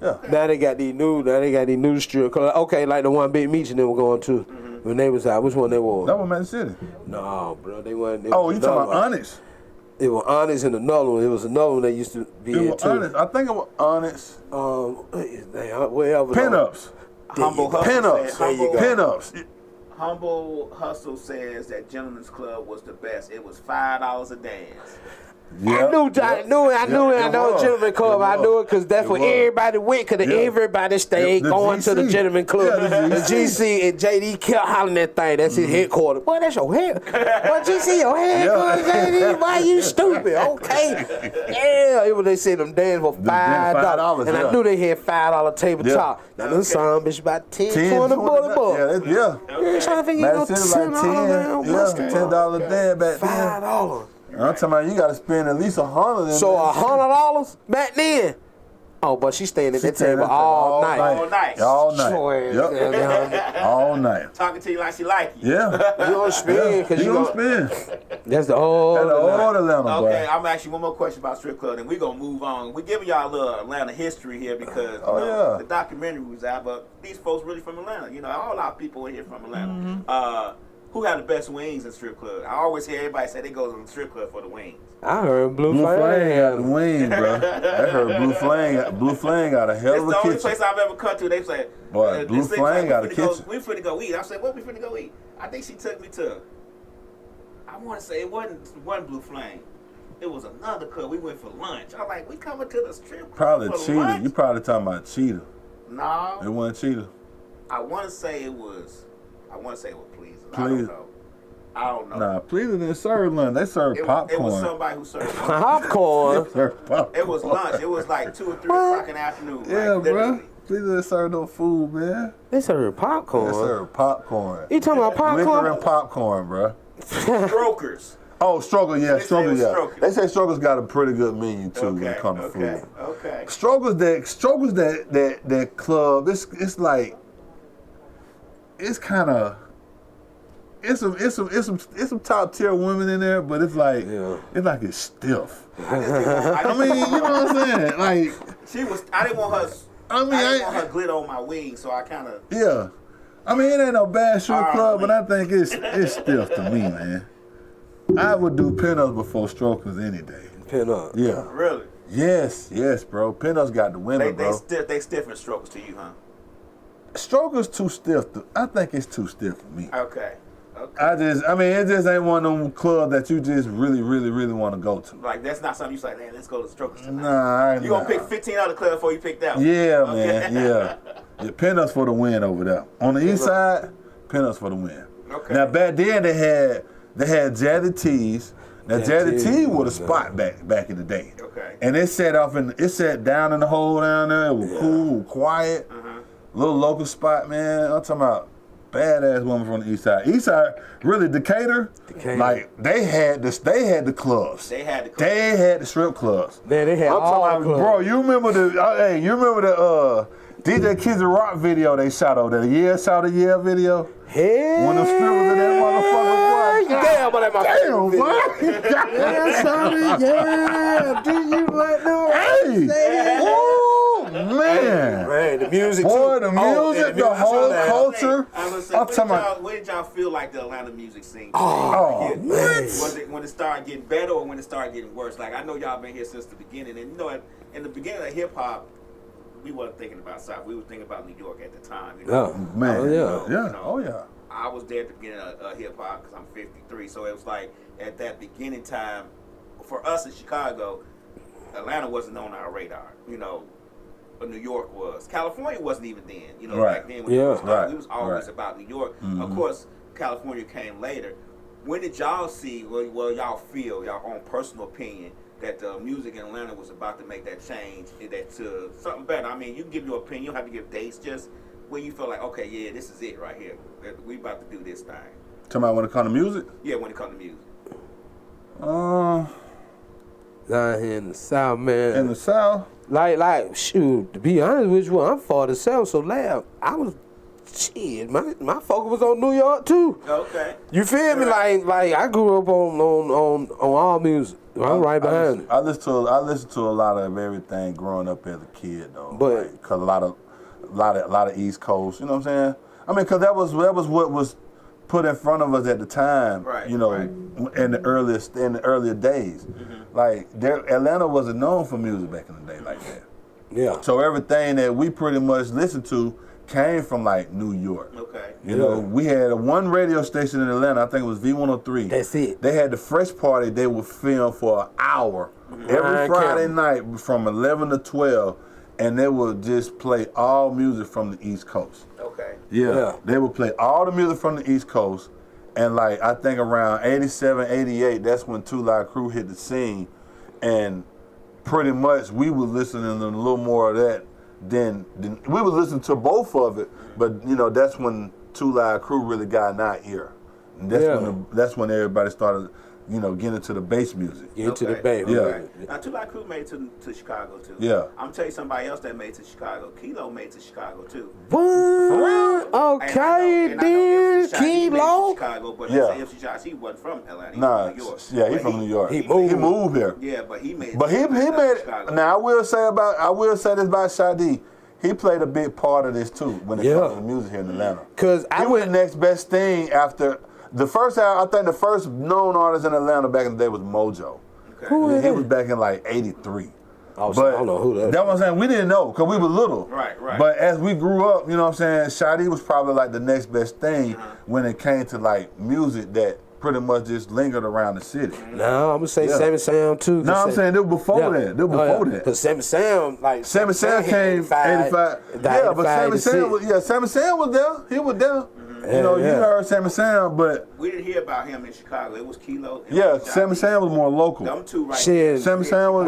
Yeah. Now they got these new strip clubs. Okay, like the one Big Meech and they were going to when they was out. Which one they were? That was Magic City. No, bro, they wasn't. Oh, you talking about Onyx? It was Onyx and another one. It was another one that used to be It in was too. Onyx. I think it was Onyx. Wherever. Pinups. Humble Hustle said, Pinups. Humble Hustle says that Gentleman's Club was the best. It was $5 a dance. I knew Gentleman Club. I knew it because that's where everybody went. Because everybody stayed going to the Gentleman Club. The GC and JD kept hollering that thing. That's his headquarters. Boy, that's your head. Boy, GC, your headquarters, JD. Why you stupid? Okay. Yeah, it was they said them dance for $5. And I knew they had $5 tabletop. Now this song bitch about 10, 20 bucks. Yeah. You trying to figure out Magic City like $10 a day back then. $5. I'm talking about you got to spend at least $100. So $100 back then. Oh, but she staying at that table all night. All night. All night. Yep. All night. Talking to you like she like you. Yeah. You don't spend because You don't spend. That's the old. That's the old Atlanta, boy. Okay, I'm asking you one more question about strip club, and we're gonna move on. We're giving y'all a little Atlanta history here because the documentary was out, but these folks really from Atlanta. You know, all our people in here from Atlanta. Who had the best wings in strip club? I always hear everybody say they go to the strip club for the wings. I heard Blue Flame got the wing, bro. I heard Blue Flame got a hell of a kitchen. It's the only place I've ever come to. They say, boy, Blue Flame got a kitchen. We finna go eat. I said, what we finna go eat? I think she took me to, I want to say it wasn't Blue Flame. It was another club. We went for lunch. I'm like, we coming to the strip club Probably for Cheetah. lunch? You probably talking about Cheetah. No. It wasn't Cheetah. I want to say it was Pleaser. I don't know. Nah, Pleaser didn't serve lunch. They served popcorn. It was somebody who served lunch. popcorn. They served popcorn. It was lunch. It was like 2 or 3 o'clock in the afternoon. Yeah, like, bro. Pleaser didn't serve no food, man. They serve popcorn. They served popcorn. You talking about popcorn? Liquor and popcorn, bro. Strokers. Oh, Strokers, yeah, Strokers, yeah. Strokers. They say Strokers got a pretty good menu too when it comes to food. Okay. Strokers, that club. It's like, it's kind of. It's some top tier women in there, but it's like it's stiff. I mean, you know what I'm saying? Like I didn't want her. I didn't want her glitter on my wings, so I kind of. Yeah, I mean it ain't no bad strip club, but I think it's stiff to me, man. I would do pinups before strokers any day. Pinup. Yeah. Really? Yes, bro. Pinups got the winner, bro. They stiff in strokers to you, huh? Strokers too stiff. I think it's too stiff for me. Okay. It just ain't one of them clubs that you just really, really, really want to go to. Like, that's not something you say, man, let's go to strokers tonight. Nah, you gonna pick 15 other clubs before you pick that one. Yeah, man, yeah. Pinups for the win over there. On the east side, pinups for the win. Okay. Now, back then, they had Jaded Tees, Now Daddy T was a spot back in the day. Okay. And it sat down in the hole down there. It was cool, quiet, little local spot, man. I'm talking about badass woman from the East Side. East Side, really Decatur. Like they had the clubs. They had the strip clubs. Man, they had all the clubs. Bro, you remember the DJ Kids and Rock video they shot over there? Yeah, shot a video. Hey, when the strippers in that motherfucker, boy. Damn, but that my damn, boy. Yeah, do you let no? Hey, oh man, the music, boy, the music, the whole culture. When did y'all feel like the Atlanta music scene? Oh, man. Was it when it started getting better or when it started getting worse? Like I know y'all been here since the beginning, and you know, in the beginning of hip hop, we wasn't thinking about South. We were thinking about New York at the time. You know? Oh, man. I was there at the beginning of hip hop because I'm 53. So it was like at that beginning time, for us in Chicago, Atlanta wasn't on our radar. You know, but New York was. California wasn't even then. You know, back then when we was always about New York. Of course, California came later. When did y'all see? Well, y'all feel y'all own personal opinion that the music in Atlanta was about to make that change, that to something better. I mean, you can give your opinion. You don't have to give dates. Just when you feel like, okay, yeah, this is it right here. We about to do this thing. Talking about when it comes to music? Yeah, when it comes to music. Down here in the South, man. In the South? Like, shoot, to be honest with you, I'm 47, so loud. I was, shit, my focus was on New York, too. Okay. You feel me? Like I grew up on all music. I'm right behind it. I listened to a lot of everything growing up as a kid, though. But cause a lot of East Coast, you know what I'm saying? I mean, cause that was what was put in front of us at the time, right, you know, in the earlier days. Like Atlanta wasn't known for music back in the day like that. Yeah. So everything that we pretty much listened to came from like New York. Okay. You know, we had one radio station in Atlanta, I think it was V103. That's it. They had the Fresh Party, they would film for an hour every Friday night from 11 to 12, and they would just play all music from the East Coast. Okay. Yeah. They would play all the music from the East Coast, and like I think around 87, 88, that's when Two Live Crew hit the scene, and pretty much we were listening to a little more of that. Then we would listen to both of it, but you know that's when Two Live Crew really got in our ear. And that's when everybody started, you know, getting into the bass music. Into the bass. Yeah. Now Two Live Crew made it to Chicago too. Yeah. I'm gonna tell you somebody else that made it to Chicago. Kilo made it to Chicago too. What? Okay, then Kilo. Chicago, but MC Josh, he wasn't from Atlanta. He Nah, from New York. yeah, he's from New York. He moved here. Yeah, but he made it. But he made it. Now I will say this about Shadi. He played a big part of this too when it comes to music here in Atlanta. Cause he was the next best thing after the first album. I think the first known artist in Atlanta back in the day was Mojo. Okay. He was back in like '83. Oh, but I don't know who that is. That's what I'm saying. We didn't know because we were little. Right. But as we grew up, you know what I'm saying, Shadi was probably like the next best thing when it came to like music that pretty much just lingered around the city. No, I'm gonna say Sammy Sound too. No, I'm saying they were before that. They were before that. Because Sammy Sound, Sammy Sound came 85. Yeah, but Sammy Sound was there. He was there. You know, you heard Sammy Sound, but we didn't hear about him in Chicago. It was Kilo. Sammy Sound was more local. Them two right there. Sammy Sound was.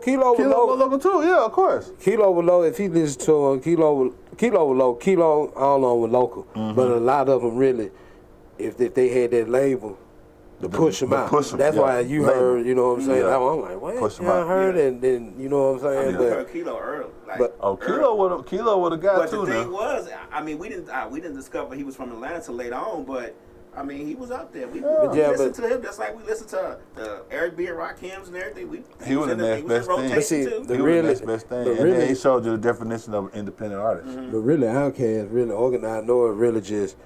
Kilo was local too. Yeah, of course. Kilo was low. If he listened to him, Kilo was low. Kilo, I don't know, was local, but a lot of them really, if they had that label. To push them out. That's why you heard, you know what I'm saying? I'm like, what? I heard, and then, you know what I'm saying? I heard Kilo early. Kilo would have got but too. But the thing was, I mean, we didn't discover he was from Atlanta until later on, but I mean, he was out there. We listened to him just like we listened to the Eric B. and Rakims and everything. He was the next best thing. But see, he was the next best thing. And then he showed you the definition of independent artist. But really, Outkast, really Organized Noise, really just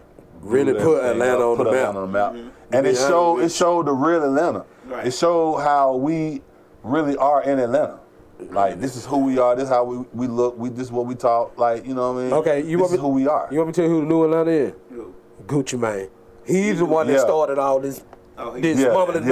put Atlanta on the map. And it showed the real Atlanta. Right. It showed how we really are in Atlanta. Like, this is who we are. This is how we look. This is what we talk. Like, you know what I mean? Okay, this is who we are. You want me to tell you who the new Atlanta is? Gucci Mane. He's the one that started all this. Mumbling.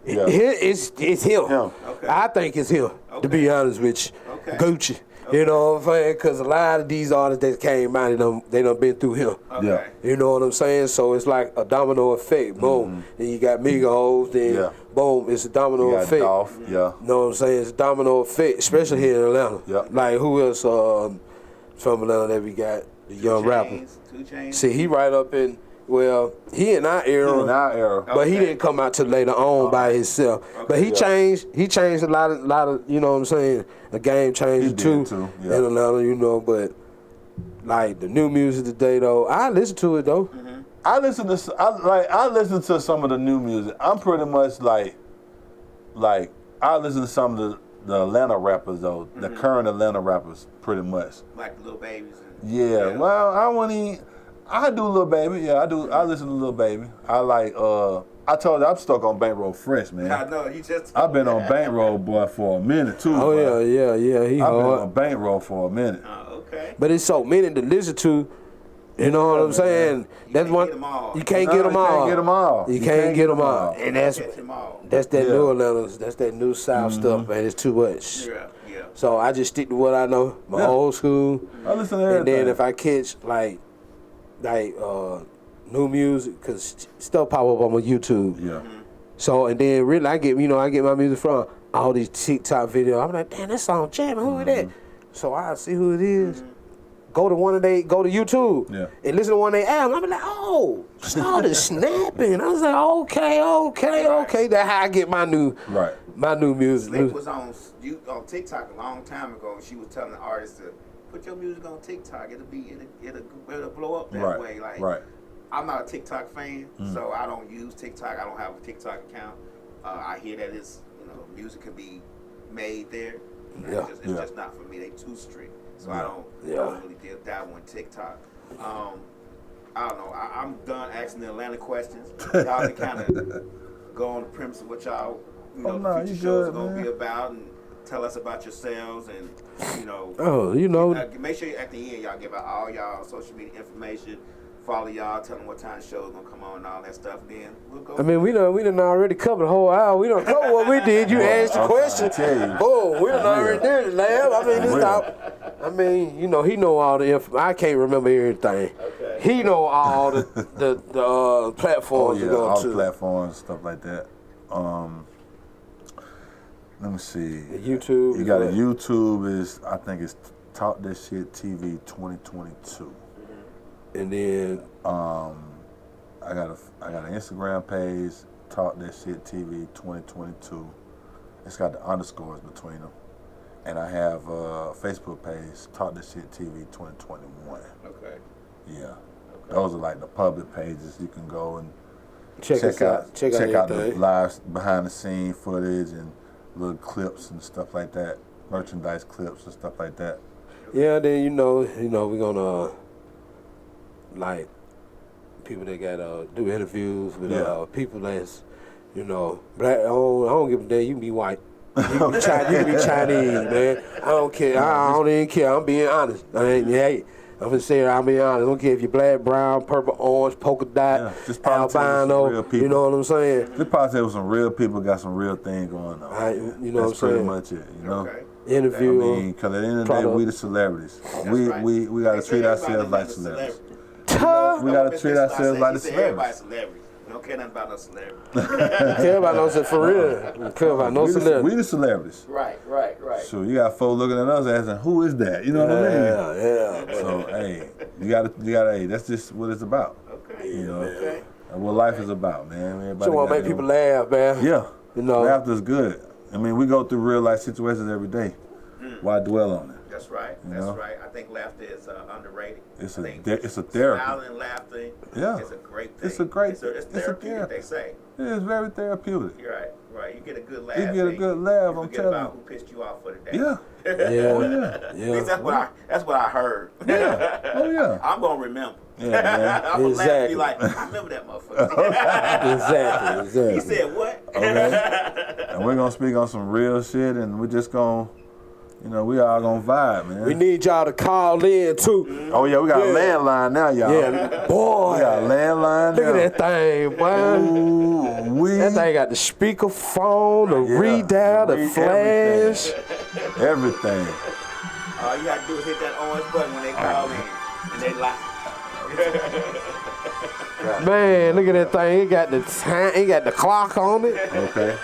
It's him. Okay. I think it's him. To be honest with you, Gucci. Okay. You know what I'm saying? Because a lot of these artists that came out, they done been through him. Okay. Yeah. You know what I'm saying? So it's like a domino effect. Boom. Then you got Migos, then boom, it's a domino You got effect. Dolph, You know what I'm saying? It's a domino effect, especially here in Atlanta. Yeah. Like who else from Atlanta that we got? The young rapper. 2 Chainz. See, he right up in, well, he in our era. But he didn't come out till later on by himself. Okay. But he changed a lot of, you know what I'm saying? The game changed too in Atlanta, you know, but like the new music today though, I listen to it though. Mm-hmm. I listen to some of the new music. I'm pretty much like I listen to some of the Atlanta rappers though, the current Atlanta rappers pretty much. Like the Lil Babies. Yeah, well, I do Lil Baby. Yeah, I do. I listen to Lil Baby. I like. I told you I'm stuck on Bankroll Fresh, man. I know you just. I've been on Bankroll, boy, for a minute too. Oh boy. yeah. He I've been hard. on Bankroll for a minute. Okay. But it's so many to listen to. You know what I'm saying? That's one. You can't get them all. You can't get them all. And that's that new Atlanta. That's that new South stuff, man. It's too much. Yeah. So I just stick to what I know, my old school. I listen to everything. And then if I catch like new music, cause stuff pop up on my YouTube. Yeah. So and then really I get my music from all these TikTok videos. I'm like, damn, that song jamming. Who is that? So I see who it is. Go to YouTube and listen to one of their albums. I be like, oh, started snapping. I was like, okay. That's how I get my new music. Slick was on TikTok a long time ago, and she was telling the artists to put your music on TikTok. It'll blow up that way. Like, I'm not a TikTok fan, so I don't use TikTok. I don't have a TikTok account. I hear that it's music can be made there. It's just not for me. They too strict. So I don't really dive on TikTok. I don't know. I'm done asking the Atlanta questions. Y'all can kind of go on the premise of what y'all, the future shows are going to be about, and tell us about yourselves, and make sure at the end y'all give out all y'all social media information. Follow y'all, tell them what time the show's gonna come on and all that stuff. Then we'll go. I mean, we done already covered the whole hour. We done covered what we did. You asked the question. Boom, we done already did it, lab. I mean, this out. I mean, he know all the info. I can't remember everything. Okay. He know all the platforms to go to. All the platforms, stuff like that. Let me see. The YouTube. You got a YouTube I think it's TalkDatShit TV 2022. And then I got an Instagram page, TalkDatShit TV 2022. It's got the underscores between them. And I have a Facebook page, TalkDatShit TV 2021. Okay. Yeah. Okay. Those are like the public pages. You can go and check out the live behind the scene footage and little clips and stuff like that, merchandise clips and stuff like that. Yeah, then we're gonna like people that gotta do interviews with people that's black. I don't give a damn. You can be white. You can be Chinese, man. I don't care. I don't even care. I'm being honest. I'm gonna say I'm being honest. I don't care if you're black, brown, purple, orange, polka dot, albino. You know what I'm saying? This probably with some real people got some real thing going on. That's pretty much it. Okay. Interview. Because at the end of the day, we the celebrities. We gotta treat ourselves like celebrities. We gotta treat ourselves like the celebrities. We don't care nothing about no celebrity. Care about no celebrity. For real. We care about no celebrity. We the celebrities. Right. So you got folks looking at us asking, who is that? You know what I mean? Yeah. So hey, you gotta. That's just what it's about. Okay. Okay. And what life is about, man. Everybody want to make people laugh, man. Yeah. Laughter's good. I mean, we go through real life situations every day. Why dwell on it? That's right. Right. I think laughter is underrated. It's a therapy. Smiling and laughter is a great thing. It's therapeutic, they say. Yeah, it's very therapeutic. You're right. You get a good laugh. I'm telling you. Forget about who pissed you off for the day. Yeah. Yeah. At least that's what I heard. Yeah. Oh yeah. I'm gonna remember. Yeah, man. I'm gonna laugh and be like, I remember that motherfucker. Exactly. He said what? Okay. And we're gonna speak on some real shit, and we're just gonna. We all gonna vibe, man. We need y'all to call in too. Oh yeah, we got a landline now, y'all. Yeah, boy. We got a landline now. Look at that thing, boy. That thing got the speakerphone, the redial, the flash. Everything. All you have to do is hit that orange button when they call in, and they lie. Man, look at that thing. It got the time. It got the clock on it. Okay.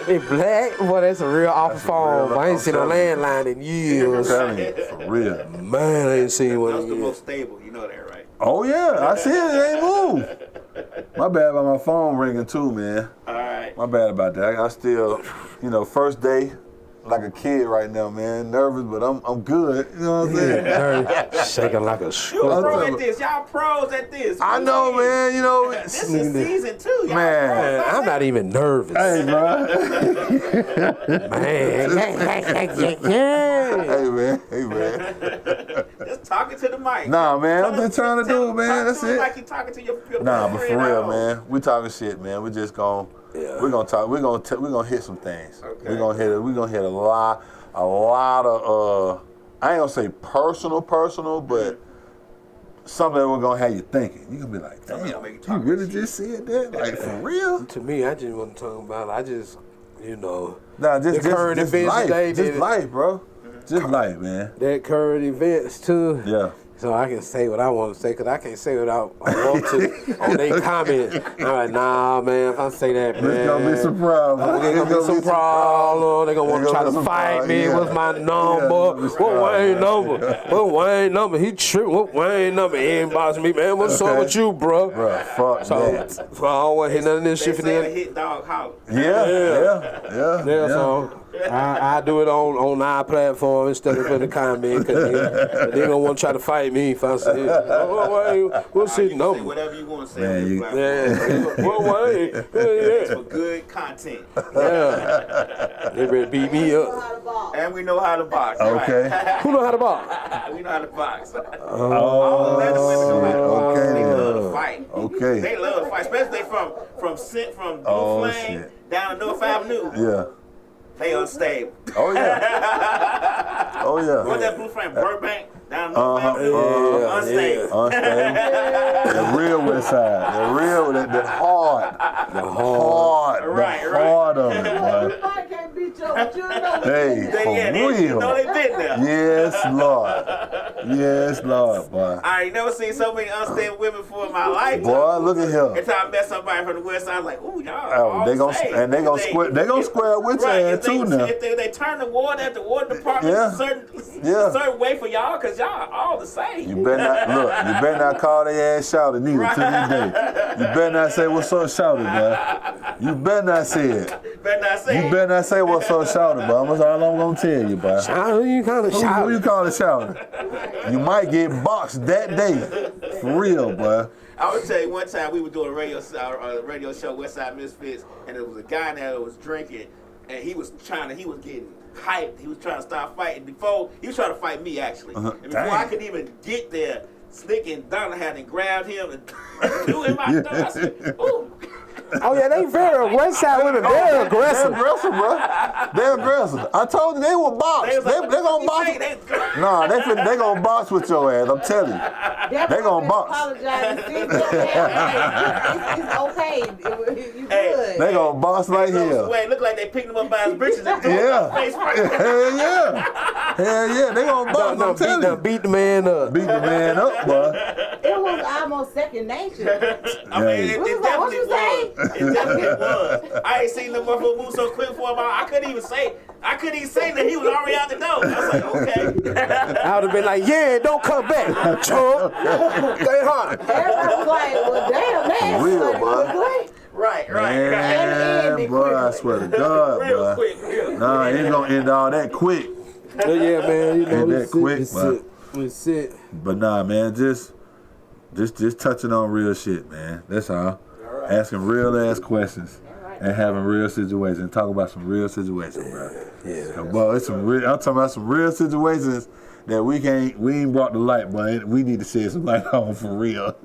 It black. Boy, that's a real office phone. I ain't seen a landline in years. I'm telling you, for real. Man, I ain't seen one That's in the years. most stable. You know that, right? Oh yeah, I see it. It ain't moved. My bad about my phone ringing too, man. All right. My bad about that. I still, first day, like a kid right now, man. Nervous, but I'm good. You know what I'm saying? Shaking like a You screw. a pro at this. Y'all pros at this. I know, man. This is season 2. Y'all Man, I'm not even nervous. Hey, bro. Man. Hey, man. Just talking to the mic. Nah, man. I'm just trying to do it, man. That's it. Like you talking to your Nah, but for friend real, at home. man. We talking shit, man. We just gonna we're gonna talk. We're gonna hit some things. Okay. We're gonna hit a lot of I ain't gonna say personal, but something that we're gonna have you thinking. You gonna be like, damn, you really just said that? Like for real? To me, I just want to talk about. Nah, just the current events life, today. Just life, bro. Just life, man. That current events too. Yeah. So I can say what I want to say, because I can't say what I want to on their comments. I'm like, nah, man, if I say that, man. There's going to be some problems. There's going to be some problems. They're going to want to try to fight me. Yeah. What's my number? What Wayne number? What Wayne number? He tripped. What Wayne number? He inboxing me, man. What's up with you, bro? Bro, fuck that. So I don't want to hear none of this shit for them. Hit dog holler. Yeah. So I do it on our platform instead of in the comment, because they gonna want to try to fight me if I say, what's his number? Say whatever you want to say. Man, It's for good content. They better beat me up. And we know how to box. Okay. Right? Who know how to box? We know how to box. Oh, All the women know how to box. okay. They love to fight. Okay. They love to fight, especially from Blue Flame down to North Avenue. Yeah. They unstable. Oh, yeah. Oh, yeah. What's that Blue Flame? Burbank down to North Avenue? Unstable. Unstable. The real West Side. The real, the hard. The hard. Right. Hard of it, boy. Everybody can't beat you, but you know Hey, for real. You know they been there. Yes, Lord. Yes, Lord, boy. I ain't never seen so many unstable women before in my life. Boy, look at Every here. time I met somebody from the West Side, I was like, ooh, y'all. Oh, they gonna square with your ass too now. If they turn the water at the water department a certain way for y'all, because y'all all the same. You better not call their ass shouted neither to this day. You better not say what's up shouted, boy. You better not say it. You better not say what's up shouted, boy. That's all I'm gonna tell you, boy. Who you call it Who you call it shouted? You might get boxed that day. For real, boy. I would tell you one time we were doing a radio show, Westside Misfits, and there was a guy there that was drinking, and he was getting hyped. He was trying to start fighting. He was trying to fight me, actually. And before I could even get there, Slick and Donna had grabbed him and threw him out there. I said, ooh. Oh yeah, they very West Side women. They're aggressive. They're aggressive, bro. They're aggressive. I told you they will box. They gonna box. Nah, they gonna box with your ass. I'm telling you. They gonna box. Apologize. It's okay. You good. They gonna box right here. Wait, look like they picked him up by his britches and threw him in the face right there. Hell yeah. They gonna box. I'm telling you. Beat the man up. Beat the man up, boy. It was almost second nature. I mean, it What you say? It definitely was. I ain't seen the motherfucker move so quick for him. I couldn't even say that he was already out the door. I was like, okay. I would have been like, yeah, don't come back, chump. Stay hard. Everybody was like, well, damn, that's Real, boy. Right. Man, boy, I swear to God, Real boy. quick. Nah, it ain't gonna end all that quick. But yeah, man, Ain't that quick, we sit. But nah, man, just touching on real shit, man. That's all. Asking real ass questions and having real situations. Talk about some real situations, bro. Yeah. Boy, it's some real. I'm talking about some real situations that we ain't brought the light, but we need to shed some light on for real.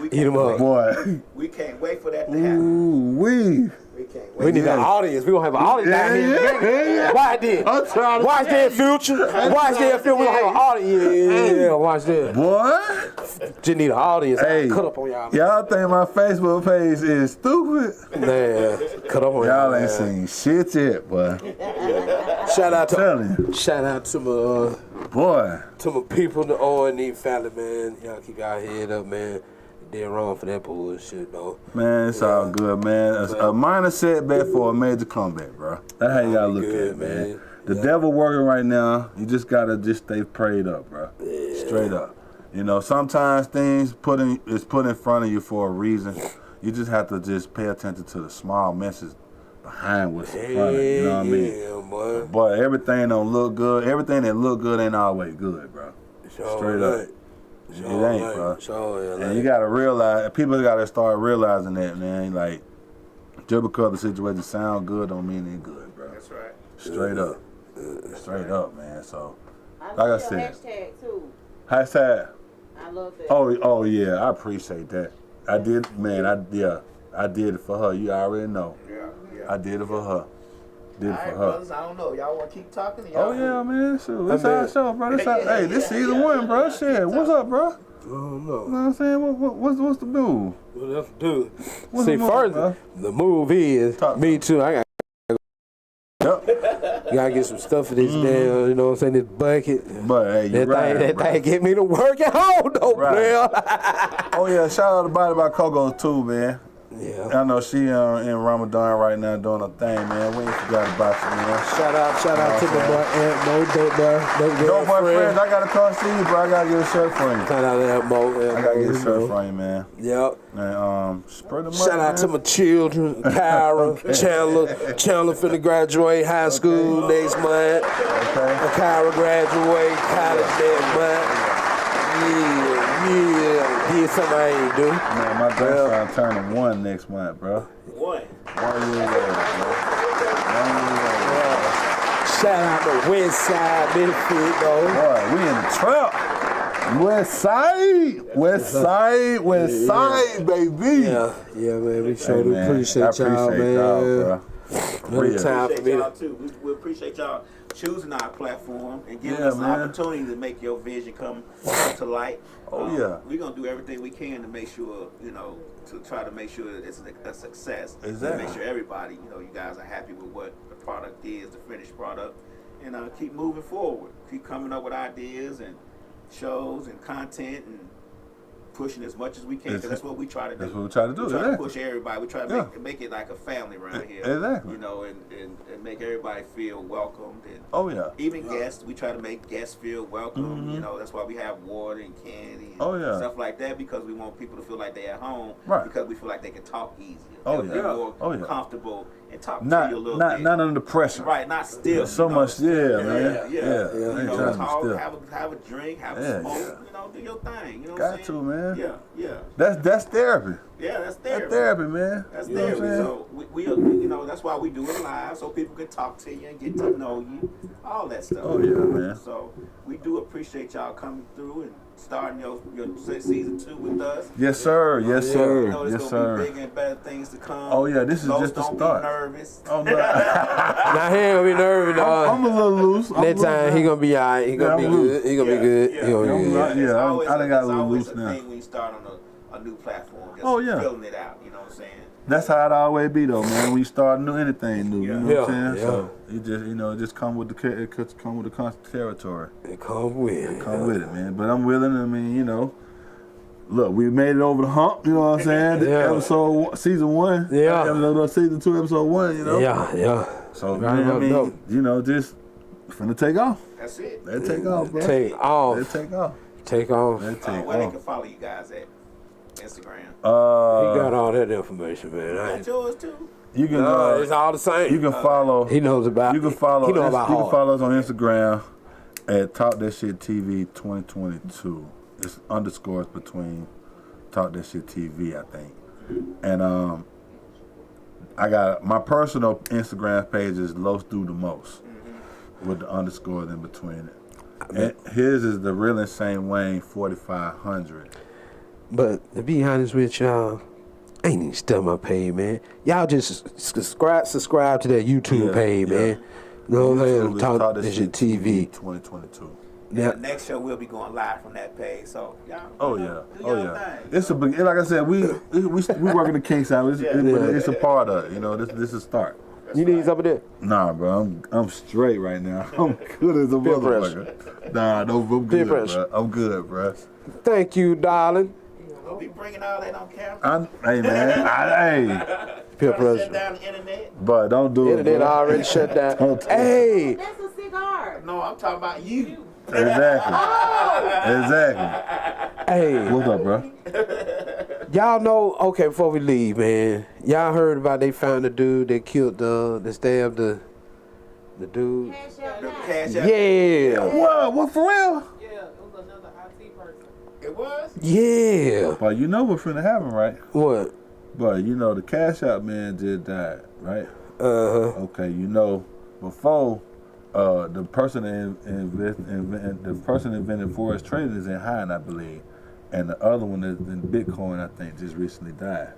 Eat them up. Boy. We can't wait for that to happen. Ooh, We can't wait. We need an audience. We gonna have an audience down here. Yeah. Watch this. Watch that, Future. Watch that, Future. We gonna have an audience. Yeah, watch that. Boy. Just need an audience. Hey, Cut up on y'all. Y'all think my Facebook page is stupid? Man, cut up on y'all. Y'all ain't seen shit yet, boy. Shout out to I'm telling you. my Boy. To my people in the O&E family, man. Y'all keep y'all head up, man. They're wrong for that bullshit, though. Man, it's all good, man. A minor setback for a major comeback, bro. That's how y'all look at it, man. The devil working right now. You just gotta just stay prayed up, bro. Yeah. Straight up. You know, sometimes things is put in front of you for a reason. You just have to just pay attention to the small message behind what's in front of you. You know what I mean? Yeah, boy. But everything don't look good. Everything that look good ain't always good, bro. Straight up. It ain't, bro. And you gotta realize, people gotta start realizing that, man. Like, just because the situation sound good don't mean it's good, bro. That's right. Straight up. Straight up, man. So, like I said. Hashtag too. Hashtag. I love that. Oh yeah, I appreciate that. I did, man. I did it for her. You already know. Yeah. I did it for her. All right, brothers, I don't know. Y'all want to keep talking? Oh yeah, man. Shoot, it's our show, bro. Hey, this season 1, bro. Shit, what's up, bro? I don't know. You know what I'm saying? What's the move? What's the do? What's See, the move, first, bro? the move is me too. I got. Yep. Gotta get some stuff for this damn, you know what I'm saying, this bucket. But hey, you that thing get me to work at home though, player. Oh yeah, shout out to Body by Coco too, man. Yeah. I know she in Ramadan right now doing her thing, man. We ain't forgot about you, man. Shout out to my boy Aunt Mo, dope boy friends, I gotta come see you, bro. I gotta get a shirt for you. Shout out to Aunt Mo. I gotta get a shirt for you, man. Yep. And spread the money, Shout out to my children, Kyra. Chandler finna graduate high school next month. Okay. Kyra graduate college next month. Yeah, did something I ain't do. Man, my grandson turning 1 next month, bro. 1 year old, bro. 1 year old. Shout out to West Side Benefit, though. Boy, we in the trap. West side, baby. Yeah, man. We sure do appreciate y'all, man. Y'all, Another time for me. Y'all too. We appreciate y'all choosing our platform and giving us an opportunity to make your vision come to light. We're gonna do everything we can to make sure, to try to make sure it's a success. Exactly. To make sure everybody, you guys are happy with what the product is, the finished product, and keep moving forward. Keep coming up with ideas and shows and content and pushing as much as we can, because that's what we try to do. That's what we try to do. We try to push everybody. We try to make it like a family around here. Exactly. And make everybody feel welcomed. And even guests, we try to make guests feel welcome. Mm-hmm. That's why we have water and candy and stuff like that, because we want people to feel like they're at home. Right. Because we feel like they can talk easier. Be more comfortable and talk to you a little bit. Not under pressure. Right. Not still. So much. Man. Have a drink. Have a smoke. Do your thing. Got to, man. Yeah. That's therapy. Yeah, that's therapy. That's therapy, man. That's therapy. So we that's why we do it live, so people can talk to you and get to know you, all that stuff. Oh yeah, man. So we do appreciate y'all coming through and starting your season 2 with us. Yes, sir. Yes, sir. There's gonna be bigger and better things to come. Oh yeah, this is just the start. Don't be nervous. Oh no. Now he ain't gonna be nervous. I'm a little loose. That time he gonna be alright. He gonna be good. He gonna be good. He gonna be good. Yeah, I done got a little loose now. It's always a thing when you start on a new platform. Just filling it out. You know what I'm saying? That's how it always be though, man. When you start anything new, you know what I'm saying? Yeah. So you just, it just come with the constant territory. It come with it. Come with it, man. But I'm willing. I mean, look, we made it over the hump. You know what I'm saying? Episode season 1. Yeah. Season 2, episode 1. Yeah. So just finna take off. That's it. They take off, bro. Take off. They take off. Take off. Where they can follow you guys at? Instagram. He got all that information, man. Got yours too. You can. It's all the same. You can follow. He knows about. You can follow. He knows about. You can follow us on Instagram at TalkDatShit TV 2022. It's underscores between TalkDatShit TV, I think. And I got my personal Instagram page is Los Do the Most with the underscores in between it. And his is the Real Insane Wayne 4500. But to be honest with y'all, I ain't even stuck my page, man. Y'all just subscribe to that YouTube page, man. You know what I'm saying? TalkDatShit TV 2022. Yeah, next show we'll be going live from that page. So y'all, do your thing. It's a like I said, we working the kinks out. It's a part of it. This is a start. You need something there? Nah, bro, I'm straight right now. I'm good as a motherfucker. Nah, no, I'm good, bro. I'm good, bro. Thank you, darling. Don't be bringing all that on camera. Hey, man. Hey. Peer pressure. Shut down the internet. But don't do it. Internet already shut down. Hey. That's a cigar. No, I'm talking about you. Exactly. Exactly. Hey. What's up, bro? Y'all know, okay, before we leave, man, y'all heard about they found the dude that killed that stabbed the dude? Cash out. Yeah. What for real? Yeah, it was another IT person. It was? Yeah. But you know what's finna happen, right? What? But you know the Cash Out man just died, right? Uh-huh. Okay, you know before the person the person invented forex trading is in High, I believe, and the other one is in Bitcoin. I think just recently died.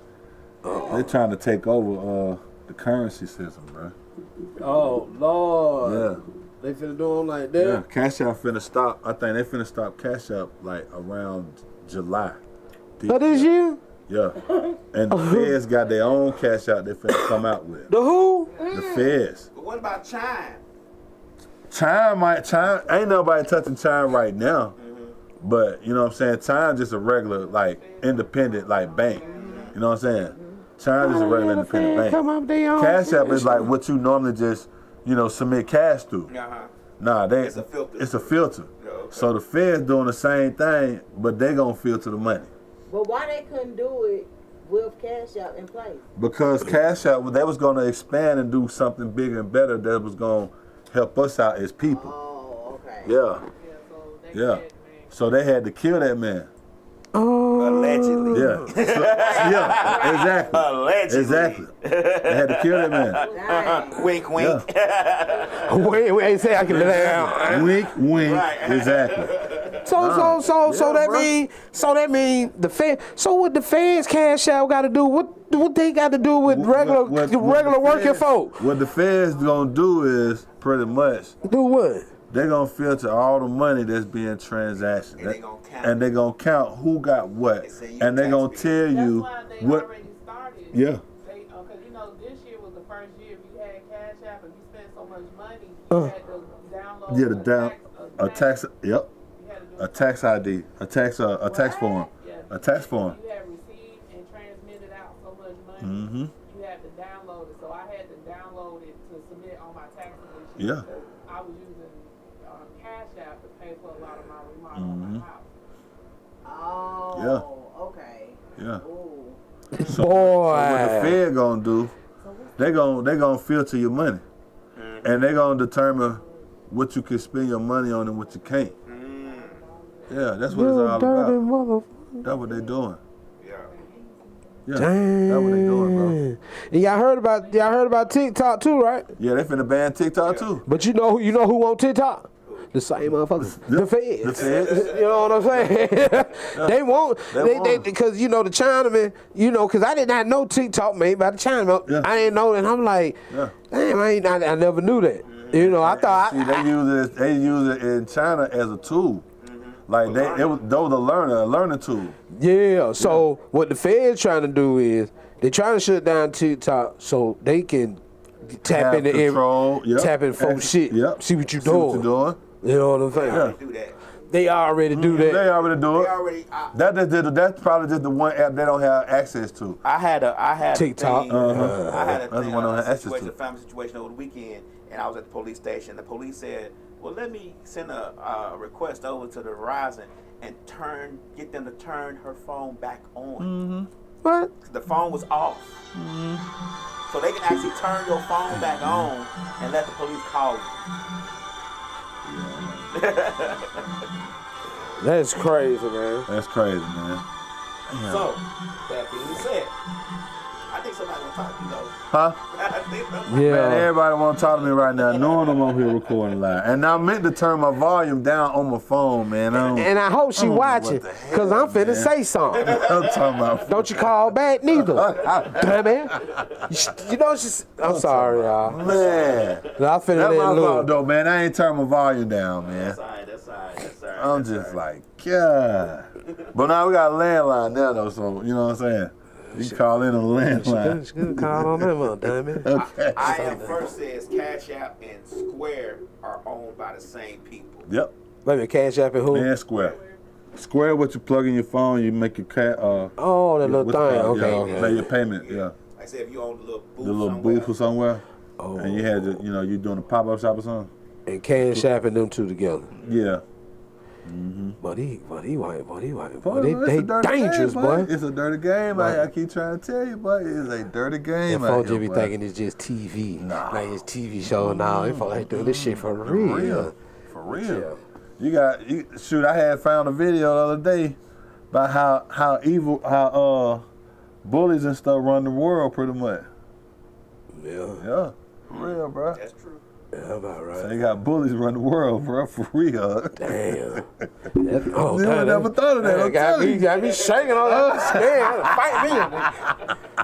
They're trying to take over the currency system, bro. Oh, Lord. Yeah. They finna do them like that? Yeah, Cash Out finna stop. I think they finna stop Cash Out like around July. This year? Yeah. And the Feds got their own Cash Out they finna come out with. The who? The Feds. But what about Chime? Chime, ain't nobody touching Chime right now. But, you know what I'm saying? Chime just a regular, like, independent, like, bank. You know what I'm saying? Chime just a regular independent bank. Come up there. Cash App is like what you normally just, you know, submit cash through. Uh-huh. Nah, It's a filter. It's a filter. Yeah, okay. So the Feds doing the same thing, but they gonna filter the money. But why they couldn't do it with Cash Out in place? Because Cash App, they was gonna expand and do something bigger and better that was gonna help us out as people. Oh, okay. Yeah, Yeah, so they yeah. had, man. So they had to kill that man. Allegedly. Yeah. Yeah, exactly. Allegedly. Exactly. They had to kill that man. Dang. Wink, wink. Wait, ain't say I can let that out. Wink, wink. Right. Exactly. So that mean the Fed. So what the Feds Cash Out got to do? What they got to do with regular working Feds, folk? What the Feds gonna do is pretty much Do what? they're gonna filter all the money that's being transacted. And they gonna count. And they gonna count who got what. They say you And they gonna tax tell That's you why they what. already started. Yeah. They, because you know, this year was the first year if you had Cash App and you spent so much money, you had to download Yeah, a tax. Yep. You had to do A tax ID. A tax form. Yeah. A tax form. You had received and transmitted out so much money. Mm-hmm. You had to download it. So I had to download it to submit on my tax submission. Yeah. Because I was using Cash App to pay for a lot of my remodel of my house. Oh, okay. Yeah. Ooh. So Boy. what the Fed gonna do? They gonna filter your money, and they gonna determine what you can spend your money on and what you can't. Yeah, that's what it's all about. That's what they doing. Yeah. Yeah, that's what they doing, bro. And y'all heard about TikTok too, right? Yeah, they finna ban TikTok too. But you know who on TikTok? The same motherfuckers. The Feds. The Feds. You know what I'm saying? They won't. They because you know the Chinaman. You know, because I did not know TikTok made by the Chinaman. Yeah. I didn't know that. And I'm like, damn, I never knew that. You know, I thought. See, they use it in China as a tool. Like they was a learning tool. Yeah. So what the Feds trying to do is they trying to shut down TikTok so they can tap into tap in folks shit. Yep. See what you See what doing. you doing. You know what I'm saying? Yeah. Do that. They already do that. They already do it. They already. That's probably just the one app they don't have access to. I had TikTok. A thing, I had a That's thing, one I had access situation, to. a family situation over the weekend, and I was at the police station. The police said, "Well, let me send a request over to the Verizon and get them to turn her phone back on. What? The phone was off, so they can actually turn your phone back on and let the police call you." That's crazy, man. That's crazy, man. So, that being said, I think somebody will talk to you though. Huh? I think somebody. Yeah. Man, everybody want to talk to me right now, knowing I'm on here recording live. And I meant to turn my volume down on my phone, man. And I hope she know watching, what the hell, because I'm finna man. say something. I'm talking about. Don't you call back neither. Damn it. You know, I'm sorry, y'all. Man, I finna that's let my fault loose. though, man. I ain't turned my volume down, man. That's all right. I'm just like, God. But now we got a landline now, though, so you know what I'm saying? You can call in on the landline. She could call on them, damn it. Okay. I am first says Cash App and Square are owned by the same people. Yep. Wait a minute, Cash App and who? And Square. Square, what you plug in your phone, you make your oh, that little thing. Okay. Play your payment, yeah. Like I said, if you own the little booth Booth or somewhere, and you had to, you doing a pop-up shop or something. And Cash App and them two together. Yeah. Mm-hmm. But they dangerous, dangerous, boy. It's a dirty game. I keep trying to tell you, boy. It's a dirty game. And folks just be thinking it's just TV. Nah. Like it's TV show now. They folks like doing this shit for real. For real. Shoot, I had found a video the other day about how evil, bullies and stuff run the world pretty much. Yeah. Yeah. For real, bro. That's true. Yeah, about right. So they got bullies run the world, bro, for real. Damn. You never thought of that. Got me shaking on that. Scared.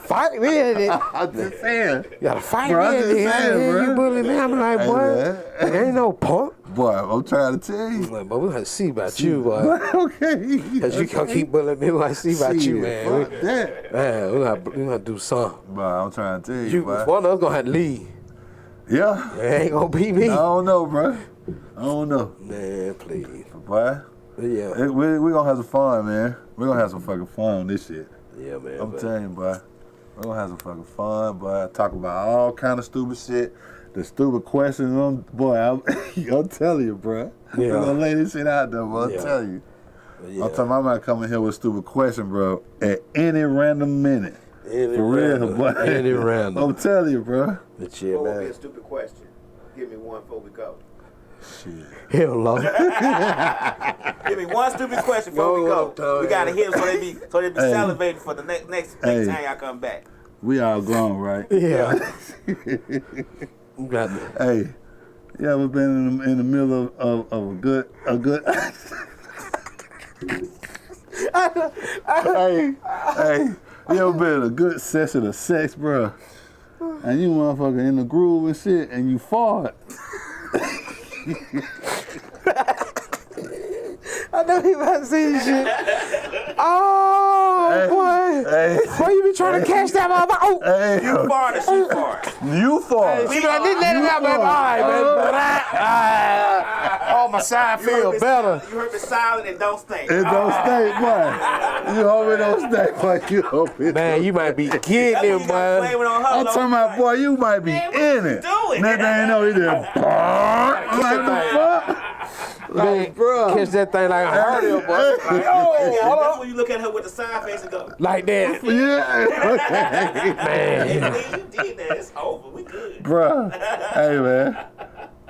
Fight me in it. I'm just saying. You gotta fight Bro, me in it. bro. You bully me. I'm like, boy, there ain't no punk. Boy, I'm trying to tell you. Like, but we gonna see about you, boy. Okay. Cause you gonna keep bullying me. We gonna see about you, man. Fuck that. Man, we gonna do something. Boy, I'm trying to tell you, boy. One of us gonna have to leave. Yeah. It ain't gonna be me. I don't know, bro. I don't know. Man, please. Boy. Yeah. We're gonna have some fun, man. We're gonna have some fucking fun on this shit. Yeah, man. I'm telling you, boy. We're gonna have some fucking fun, boy. Talk about all kind of stupid shit. The stupid questions, I'm telling you, bro. Yeah. We're gonna lay this shit out there, bro. I'm telling you. Yeah. I'm telling you, I might come in here with a stupid question, bro, at any random minute. For real, boy. Any random. I'm telling you, bro. But yeah, What would be man. a stupid question? Give me one before we go. Shit. Hell no. Give me one stupid question before we go. We gotta hit them so they be salivating for the next time y'all come back. We all grown, right? Yeah. You got me. Hey, you ever been in the middle of a good hey, you ever been in a good session of sex, bro? And you motherfucker in the groove and shit, and you fart. I know he about to see this shit. Oh, boy. Boy, you be trying to catch that motherfucker. Oh. Hey, You fart or she fart? you fart. She like, let it out, baby. All right, man. Oh, my side feel better. You heard me silent and don't stink. It don't stink, boy. You hope it don't stink, boy. You hope it. Man, you might be getting it, You gotta man. blame it on her. I'm talking about, boy, you might be Man, what in you it. doing? Next thing you know, you just I'm like, the fuck? Man, catch that thing like a hurdle, boy. Like, That's oh, when you look at her with the side face and go, like that. Yeah. Man. hey, you did that. It's over. We good. Bruh. Hey, man.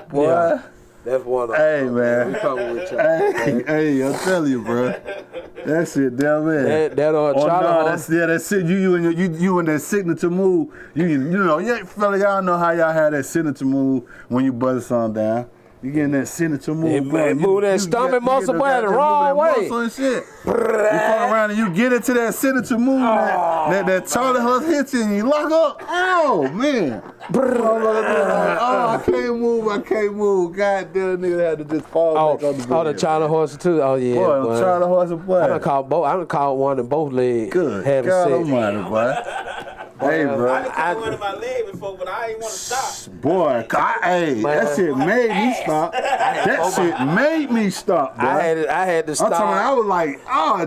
Boy. Yeah. That's one of Hey, them. man. We coming with you. Hey, I'm telling you, bro. That shit, damn man. That That's shit. You in that signature move. Fella, y'all know how y'all have that signature move when you butter something down. You getting that signature move, Yeah, bro. man, move that stomach muscle, boy, the wrong way. Muscle and shit. You fuck around and you get into that signature move, that Charlie Huss hits you and you lock up. Oh, man. I can't move. God damn, nigga had to just fall back on the bed. Oh, the China horse too. Oh yeah. Boy, the Charlie Horse, boy. I done caught one in both legs. Good having God sex. almighty, boy. Hey, bro. I done caught one in my leg before, but I ain't want to stop. Boy, that shit made me stop. That shit made me stop, bro. I had to I'm stop. talking, I was like,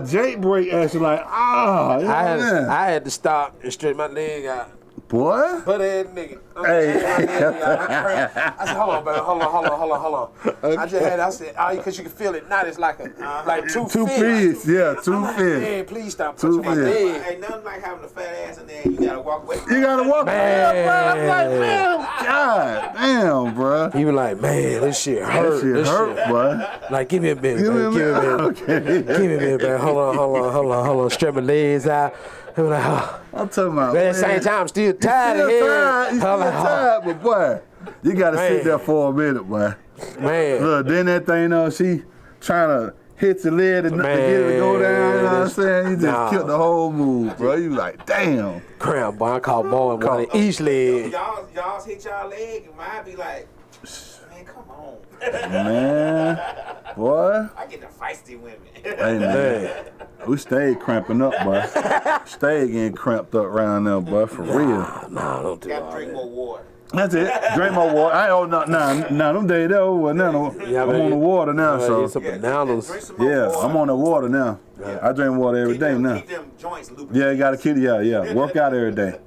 Jake break action, like, I had to stop and stretch my leg out. Boy. Butt ass nigga. Hey. I said, hold on, baby. Hold on. Okay. I said, because you can feel it. Now it's like two fists. Yeah, two fists. Man, please stop Two touching my leg. Ain't nothing like having a fat ass in there and you gotta walk away. You gotta walk Man. away, bro. I'm like, man, God damn, bro. You be like, man, this shit hurt. That shit hurt, boy. Like, give me a minute, Give me a man. minute. Okay. Give me a minute, man. Hold on. Stretch my legs out. I'm like, I'm talking about, but at the same time, I'm still tired of You here. still tired, but boy, you gotta sit Man. there for a minute, boy. Man. Look, then that thing, she trying to hit your leg and get it to go down, you know what I'm saying? You just killed the whole move, bro. You like, damn. Cramp, boy. I caught ball one in each leg. Y'all hit y'all leg and mine be like, man, come on. Man, boy. I get the feisty women. Hey, man. We stayed cramping up, boy. Stayed getting cramped up around there, boy, for real. Nah, don't do all Gotta drink that. more water. That's it. Drink more water. I ain't them days there over now. Yeah, I'm on the water now, so. Some bananas. Drink some more Yeah, water. I'm on the water now. Yeah. I drink water every day now. Keep them joints lubricated. Yeah, you gotta keep work out every day.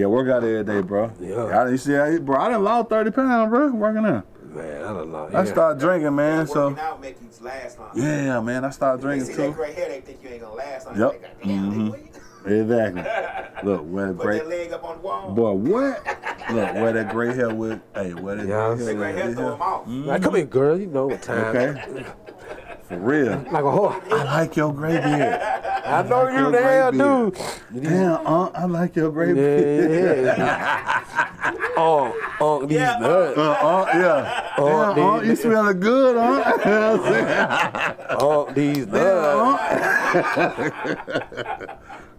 Work out every day, bro. Yeah. You see, bro, I done lost 30 pounds, bro, working out. Man, I don't know. I started drinking, man, so. Working out make you last longer. Yeah, man, I started They drinking see that too. gray hair, they think you ain't gonna last long. Yep. Like, damn, nigga, what you Exactly. Look, where the put gray, that leg up on the wall. boy, what? Look, where that gray hair with, hey, where that Yeah. gray That gray hair hair throw them off. Like, come here, girl. You know what time. Okay. For real. Like a horse. I like your gray beard. I know you the hell, dude. Damn, I like your gray beard. Yeah. These Yeah, nuts. Yeah. Damn, you smelling good, These nuts.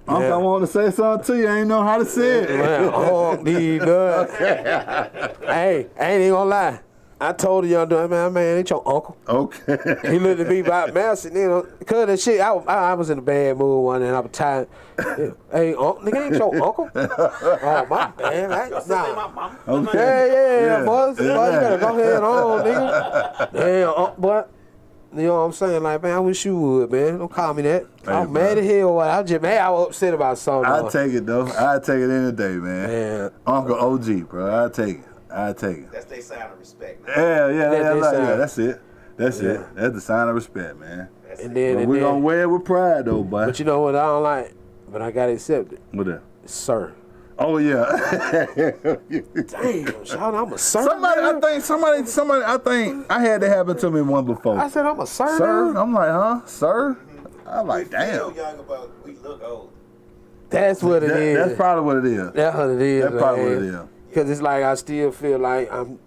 I want to say something to you. I ain't know how to say it. Man, these nuts. Hey, I ain't even gonna lie. I told the young dude, man, ain't your uncle. Okay. He looked at me about messing, cause that shit. I was in a bad mood one day, and I was tired. Hey, nigga, ain't your uncle? Oh my bad, My nah. mama. Okay. Yeah, boy, you better go ahead on, nigga. Damn, boy. You know what I'm saying? Like, man, I wish you would, man. Don't call me that. Hey, I'm mad as hell. I was just mad. I was upset about something. I'll take it, though. I'll take it any day, man. Man. Uncle OG, bro. I'll take it. That's their sign of respect. Man. That's it. That's it. That's the sign of respect, man. And then, We're going to wear it with pride, though, boy. But you know what I don't like? But I got to accept it. What that? Sir. Oh, yeah. Damn, shout out, I'm a sir. Somebody, man. I think I had that happen to me one before. I said I'm a sir. Sir? Man. I'm like, huh? Sir? I'm like, We feel damn. young, but we look old. That's what it is. That's probably what it is. That's what it is. That's probably what it is. Because it's like I still feel like I'm,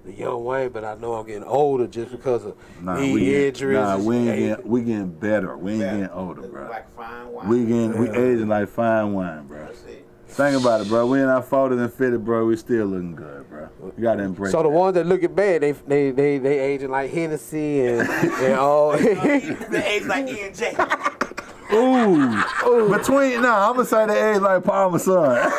the young Wayne, but I know I'm getting older just because of injuries. We getting better. We ain't getting older, bro. Like fine wine. We aging like fine wine, bro. That's it. Think about it, bro. We in our 40s and 50s, bro. We still looking good, bro. You gotta embrace. So the that. ones that look bad, they aging like Hennessy and all. They age like E&J. Ooh. Between, I'm gonna say they age like Parmesan.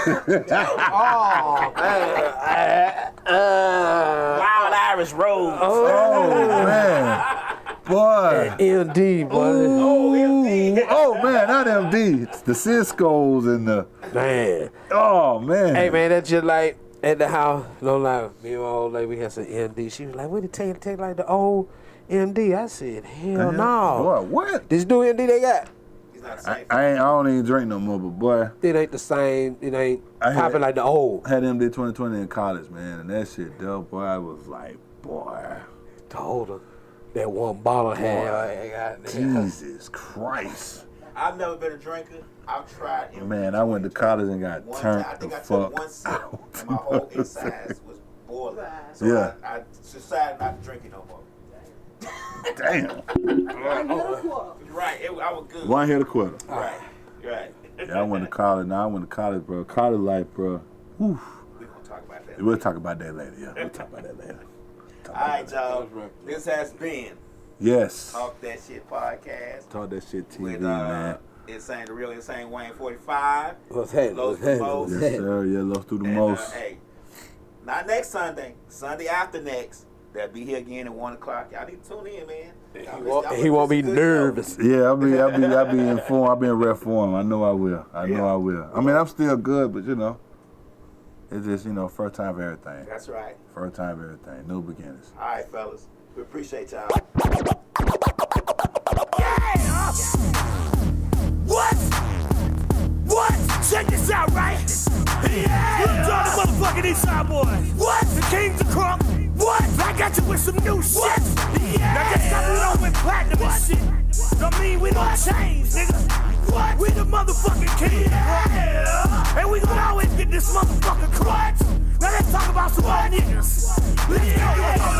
Oh man. Wild Irish Rose. Oh man, boy. MD, boy. Oh man, not MD. It's the Cisco's and the Man. oh man. Hey man, that's just like at the house. No lie, me and my old lady, we had some MD. She was like, "What did it take like the old MD?" I said, "Hell no." Boy, what? This new MD they got, He's not safe. I don't even drink no more, but boy, it ain't the same. It ain't I had- popping like the old. I had MD 2020 in college, man, and that shit, though, boy, I was like, boy, Told her that one bottle had. Jesus Christ. I've never been a drinker. I've tried. Man, I went to college and got one turned time. I think the I took fuck one sip, out. and my whole insides was boiling. So Yeah. I decided not to drink it no more. Damn. Right, I was good. One hit a quarter. Right. Yeah, I went to college. Now I went to college, bro. College life, bro. Whew. We're going to talk about that. We'll talk about that later. Yeah, we'll talk about that later. All right, y'all. This has been Yes. Talk That Shit Podcast Talk that shit TV, with man. Insane, the real Insane Wayne 45. What's happening? Los Most. Yes, sir. Yeah, let's do the And, most. hey, not next Sunday. Sunday after next. They'll be here again at 1 o'clock. Y'all need to tune in, man. He won't be nervous. Yeah, I'll be informed. I'll be in rep form. I know I will. I will. I mean, I'm still good, but it's just, first time for everything. That's right. First time for everything. No beginners. All right, fellas. We appreciate y'all. What? Check this out, right? Yeah! Look, y'all, the motherfucking Eastside boy. What? The King's of Crunk. What? I got you with some new shit. Yeah! Now just cause we don't win platinum and shit. Don't mean we don't change, nigga. What? We the motherfucking King. Yeah! And we gonna always get this motherfucking crutch. Now let's talk about some more niggas. Let's go.